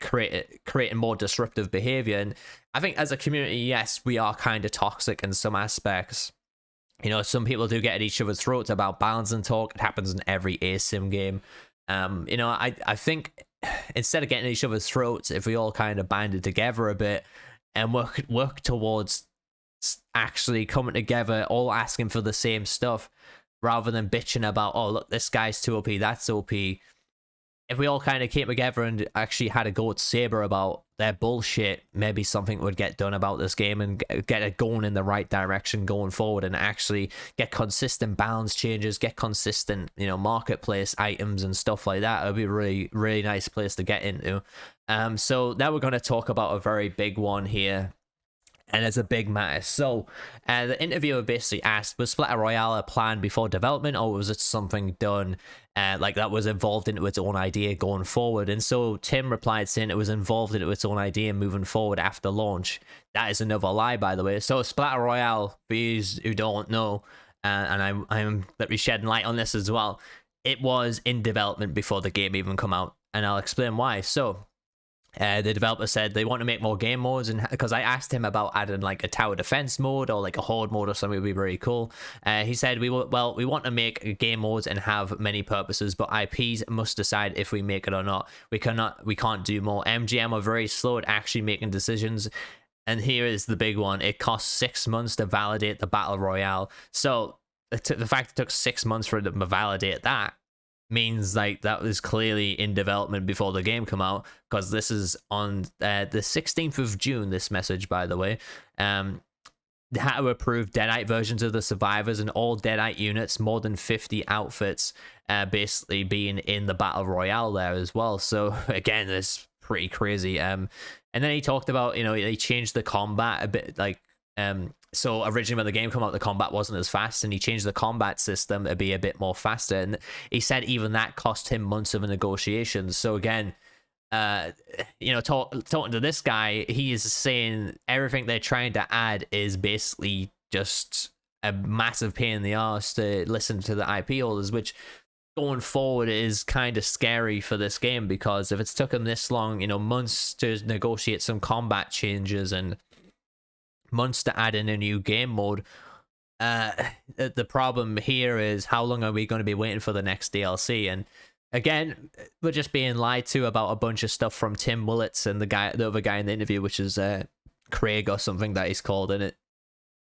creating more disruptive behavior. And I think as a community, yes, we are kind of toxic in some aspects. Some people do get at each other's throats about balance and talk. It happens in every ASIM game. I think instead of getting at each other's throats, if we all kind of banded together a bit and work towards actually coming together, all asking for the same stuff, rather than bitching about, oh, look, this guy's too OP, that's OP. If we all kind of came together and actually had a go at Saber about their bullshit, maybe something would get done about this game and get it going in the right direction going forward, and actually get consistent balance changes, get consistent, marketplace items and stuff like that. It would be a really, really nice place to get into. So now we're going to talk about a very big one here. And it's a big matter. So the interviewer basically asked, was Splatter Royale a plan before development, or was it something done like that was involved into its own idea going forward? And so Tim replied saying it was involved into its own idea moving forward after launch. That is another lie, by the way. So Splatter Royale, for you who don't know, and I'm let me shedding light on this as well, it was in development before the game even come out, and I'll explain why. So The developer said they want to make more game modes, and because I asked him about adding like a tower defense mode or like a horde mode or something would be very cool. He said we want to make game modes and have many purposes, but IPs must decide if we make it or not. We can't do more. MGM are very slow at actually making decisions. And here is the big one. It costs 6 months to validate the battle royale. So the fact it took 6 months for them to validate that means like that was clearly in development before the game come out, because this is on the 16th of June, this message, by the way. They had to approve Deadite versions of the survivors, and all Deadite units, more than 50 outfits, basically being in the battle royale there as well. So again, it's pretty crazy. And then he talked about, you know, they changed the combat a bit, like so originally when the game came out, the combat wasn't as fast, and he changed the combat system to be a bit more faster, and he said even that cost him months of negotiations. So again, you know, talking to this guy, he is saying everything they're trying to add is basically just a massive pain in the arse to listen to the IP holders, which going forward is kind of scary for this game, because if it's took them this long, you know, months to negotiate some combat changes and months to add in a new game mode, the problem here is how long are we going to be waiting for the next DLC? And again, we're just being lied to about a bunch of stuff from Tim Willits and the other guy in the interview, which is Craig or something that he's called. And it,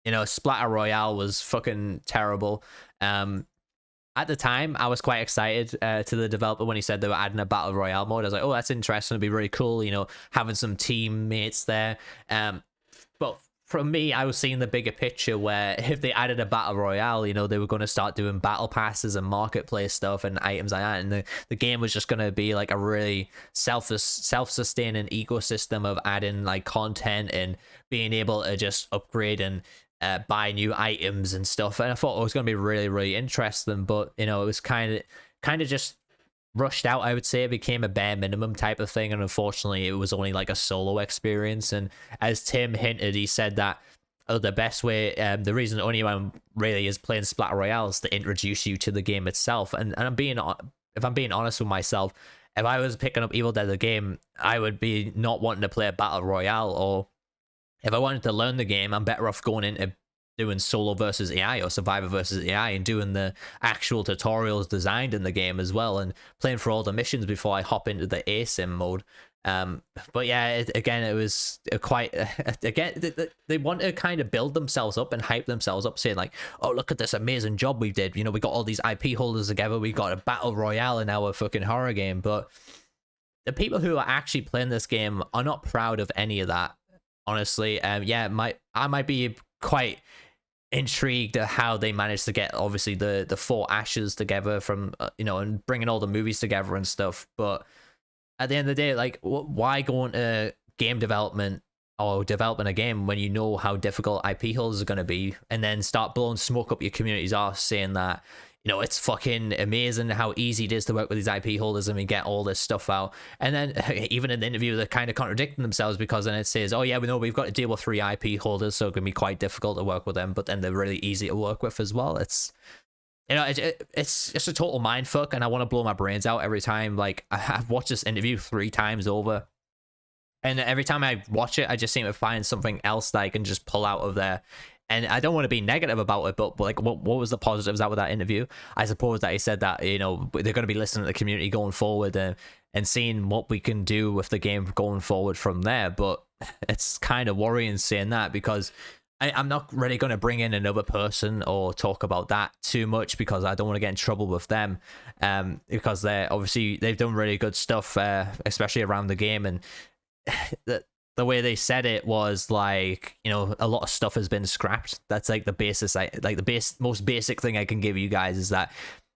you know, Splatter Royale was fucking terrible. At the time, I was quite excited to the developer when he said they were adding a battle royale mode. I was like, oh, that's interesting. It'd be really cool, you know, having some teammates there. But from me, I was seeing the bigger picture where if they added a battle royale, you know, they were going to start doing battle passes and marketplace stuff and items like that, and the game was just going to be like a really self-sustaining ecosystem of adding like content and being able to just upgrade and buy new items and stuff. And I thought it was going to be really, really interesting, but you know, it was kind of just rushed out. I would say it became a bare minimum type of thing, and unfortunately it was only like a solo experience. And as Tim hinted, he said that the best way, the reason anyone really is playing Splatter Royale is to introduce you to the game itself. And if I'm being honest with myself, if I was picking up Evil Dead the game, I would be not wanting to play a battle royale. Or if I wanted to learn the game, I'm better off going into doing solo versus AI or survivor versus AI and doing the actual tutorials designed in the game as well, and playing for all the missions before I hop into the ASIM mode. But yeah, again, it was quite again, they want to kind of build themselves up and hype themselves up, saying like, oh, look at this amazing job we did, you know, we got all these IP holders together, we got a battle royale in our fucking horror game. But the people who are actually playing this game are not proud of any of that, honestly. Yeah, I might be quite intrigued at how they managed to get obviously the four ashes together from you know, and bringing all the movies together and stuff. But at the end of the day, like, why go into game development or developing a game when you know how difficult IP holders are going to be, and then start blowing smoke up your community's arse saying that, you know, it's fucking amazing how easy it is to work with these IP holders and we get all this stuff out. And then even in the interview, they're kind of contradicting themselves, because then it says, oh yeah, we know we've got to deal with 3 IP holders, so it can be quite difficult to work with them, but then they're really easy to work with as well. It's, you know, it's just a total mindfuck, and I want to blow my brains out every time. Like, I've watched this interview 3 times over, and every time I watch it, I just seem to find something else that I can just pull out of there. And I don't want to be negative about it, but like, what was the positives out of that interview? I suppose that he said that, you know, they're going to be listening to the community going forward and seeing what we can do with the game going forward from there. But it's kind of worrying saying that, because I'm not really going to bring in another person or talk about that too much, because I don't want to get in trouble with them, because they've done really good stuff, especially around the game. And the way they said it was like, you know, a lot of stuff has been scrapped. That's like the basis. Most basic thing I can give you guys is that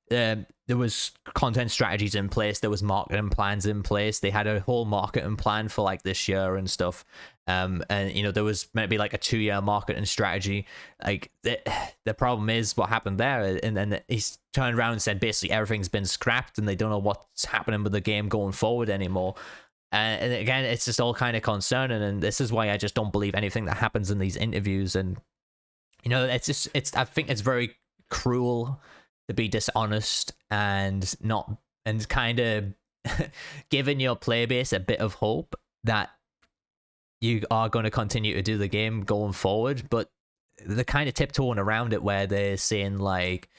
there was content strategies in place, there was marketing plans in place. They had a whole marketing plan for like this year and stuff. And you know, there was meant to be like a 2-year marketing strategy. Like the problem is what happened there, and then he's turned around and said basically everything's been scrapped and they don't know what's happening with the game going forward anymore. And again, it's just all kind of concerning, and this is why I just don't believe anything that happens in these interviews. And you know, I think it's very cruel to be dishonest and kind of giving your player base a bit of hope that you are going to continue to do the game going forward, but they're kind of tiptoeing around it where they're saying like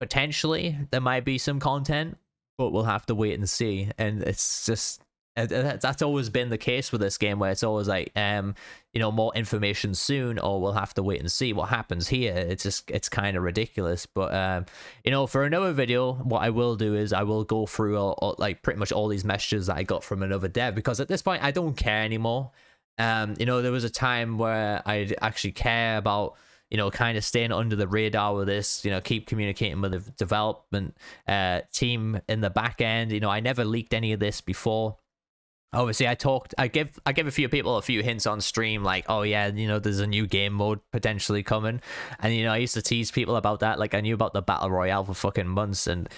potentially there might be some content, but we'll have to wait and see. And it's just that's always been the case with this game, where it's always like more information soon, or we'll have to wait and see what happens here. It's kind of ridiculous. But for another video, what I will do is I will go through like pretty much all these messages that I got from another dev, because at this point I don't care anymore. There was a time where I'd actually care about kind of staying under the radar with this, keep communicating with the development team in the back end. I never leaked any of this before. Obviously, I give a few people a few hints on stream, like, oh yeah, there's a new game mode potentially coming, and I used to tease people about that. Like, I knew about the battle royale for fucking months, and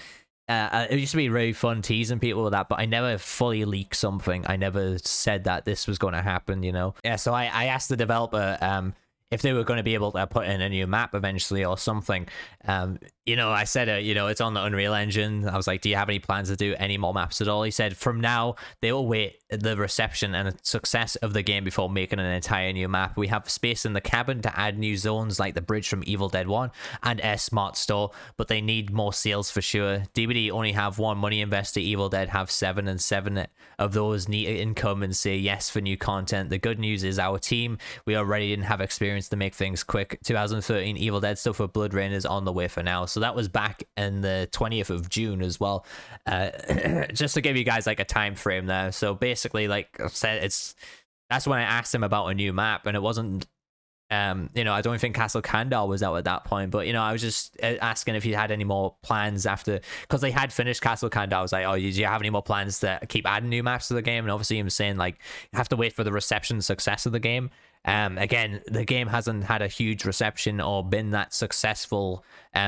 it used to be really fun teasing people with that, but I never fully leaked something. I never said that this was going to happen, Yeah, so I asked the developer if they were going to be able to put in a new map eventually or something. I said, it's on the Unreal Engine. I was like, do you have any plans to do any more maps at all? He said, from now, they will wait the reception and success of the game before making an entire new map. We have space in the cabin to add new zones like the bridge from Evil Dead 1 and a smart store, but they need more sales for sure. DBD only have one money investor. Evil Dead have 7, and 7 of those need income and say yes for new content. The good news is our team, we already didn't have experience to make things quick. 2013 Evil Dead stuff for Blood Rain is on the way for now. So that was back in the 20th of June as well. Just to give you guys like a time frame there. So basically, like I said, that's when I asked him about a new map, and it wasn't I don't think Castle Kandar was out at that point, but I was just asking if he had any more plans after, because they had finished Castle Kandar. I was like, oh, do you have any more plans to keep adding new maps to the game? And obviously he was saying like you have to wait for the reception success of the game. Again, the game hasn't had a huge reception or been that successful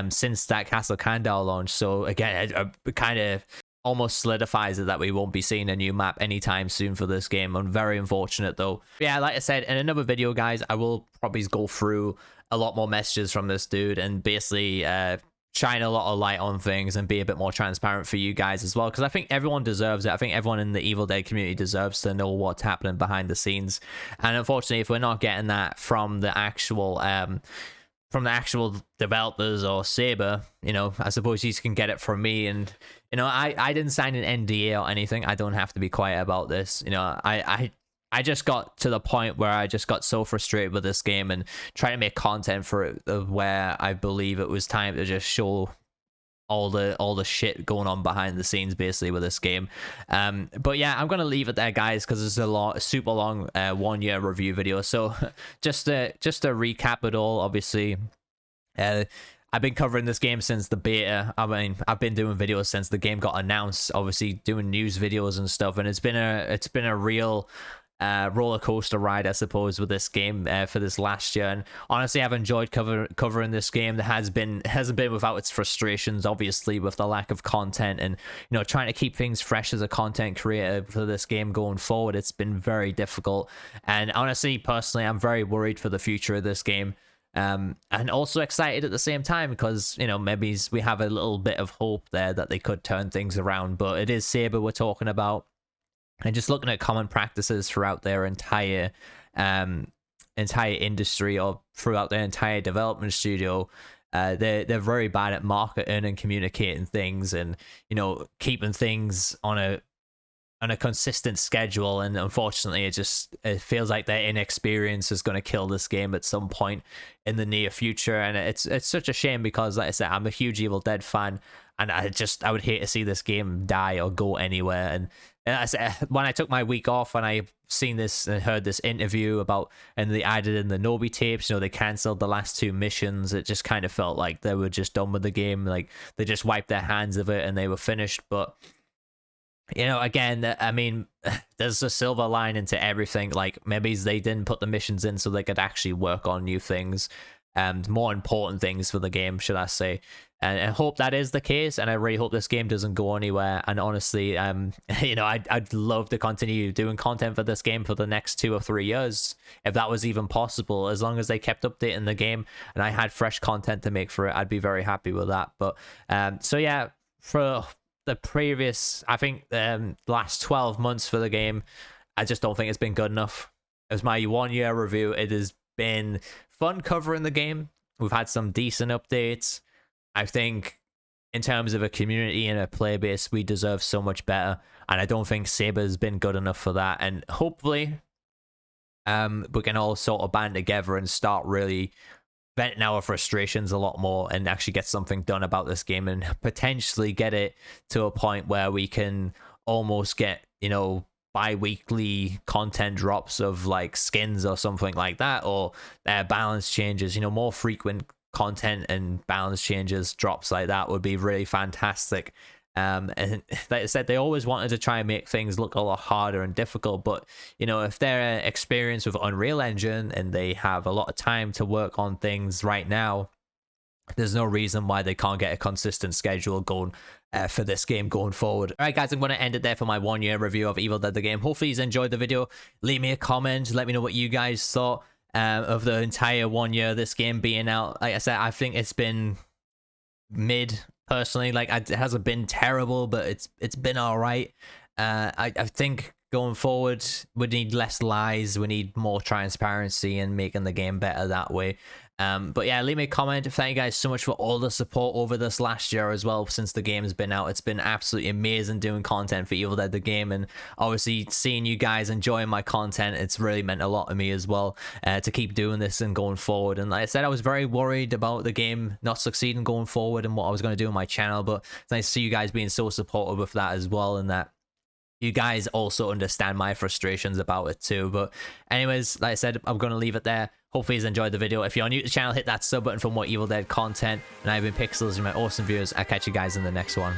since that Castle Kandar launch. So again, it kind of almost solidifies it that we won't be seeing a new map anytime soon for this game. I'm very unfortunate though. Yeah, like I said, in another video, guys, I will probably go through a lot more messages from this dude and basically shine a lot of light on things and be a bit more transparent for you guys as well, because I think everyone deserves it. I think everyone in the Evil Dead community deserves to know what's happening behind the scenes, and unfortunately if we're not getting that from the actual developers or Saber, I suppose you can get it from me. And I didn't sign an NDA or anything. I don't have to be quiet about this. I just got to the point where I just got so frustrated with this game and trying to make content for it, where I believe it was time to just show all the shit going on behind the scenes basically with this game. But yeah, I'm gonna leave it there, guys, because it's a super long 1 year review video. So just to recap it all, obviously I've been covering this game since the beta. I mean, I've been doing videos since the game got announced, obviously doing news videos and stuff, and it's been a real roller coaster ride, I suppose, with this game for this last year. And honestly, I've enjoyed covering this game. There hasn't been without its frustrations, obviously, with the lack of content and trying to keep things fresh as a content creator for this game going forward. It's been very difficult, and honestly, personally, I'm very worried for the future of this game. And also excited at the same time, because maybe we have a little bit of hope there that they could turn things around. But it is Saber we're talking about. And just looking at common practices throughout their entire industry, or throughout their entire development studio, they're very bad at marketing and communicating things, and keeping things on a consistent schedule. And unfortunately, it feels like their inexperience is going to kill this game at some point in the near future. And it's such a shame, because like I said, I'm a huge Evil Dead fan, and I would hate to see this game die or go anywhere. And when I took my week off and I seen this and heard this interview about, and they added in the Nobi tapes, they canceled the last 2 missions, it just kind of felt like they were just done with the game. Like they just wiped their hands of it and they were finished. But again, I mean, there's a silver lining to everything. Like maybe they didn't put the missions in so they could actually work on new things, more important things for the game, should I say. And I hope that is the case, and I really hope this game doesn't go anywhere. And honestly, I'd love to continue doing content for this game for the next 2 or 3 years, if that was even possible. As long as they kept updating the game and I had fresh content to make for it, I'd be very happy with that. But so yeah, for the previous, I think last 12 months for the game, I just don't think it's been good enough. As my 1 year review, it has been fun covering the game. We've had some decent updates. I think in terms of a community and a player base, we deserve so much better. And I don't think Saber's been good enough for that. And hopefully, we can all sort of band together and start really venting our frustrations a lot more and actually get something done about this game and potentially get it to a point where we can almost get, you know, bi-weekly content drops of like skins or something like that, or balance changes, you know, more frequent content and balance changes, drops like that would be really fantastic. And like I said, they always wanted to try and make things look a lot harder and difficult, but you know, if they're experienced with Unreal Engine and they have a lot of time to work on things right now, there's no reason why they can't get a consistent schedule going for this game going forward. All right, guys, I'm going to end it there for my 1 year review of Evil Dead the game. Hopefully you enjoyed the video. Leave me a comment, let me know what you guys thought of the entire 1 year of this game being out. Like I said, I think it's been mid, personally. Like, it hasn't been terrible, but it's been all right. I think going forward, we need less lies, we need more transparency and making the game better that way. But yeah, leave me a comment. Thank you guys so much for all the support over this last year as well. Since the game has been out, it's been absolutely amazing doing content for Evil Dead the game, and obviously seeing you guys enjoying my content, it's really meant a lot to me as well, to keep doing this and going forward. And like I said, I was very worried about the game not succeeding going forward and what I was going to do on my channel, but it's nice to see you guys being so supportive of that as well, and that you guys also understand my frustrations about it too. But anyways, like I said, I'm going to leave it there. Hopefully you enjoyed the video. If you're new to the channel, hit that sub button for more Evil Dead content. And I've been Pixels, and my awesome viewers. I'll catch you guys in the next one.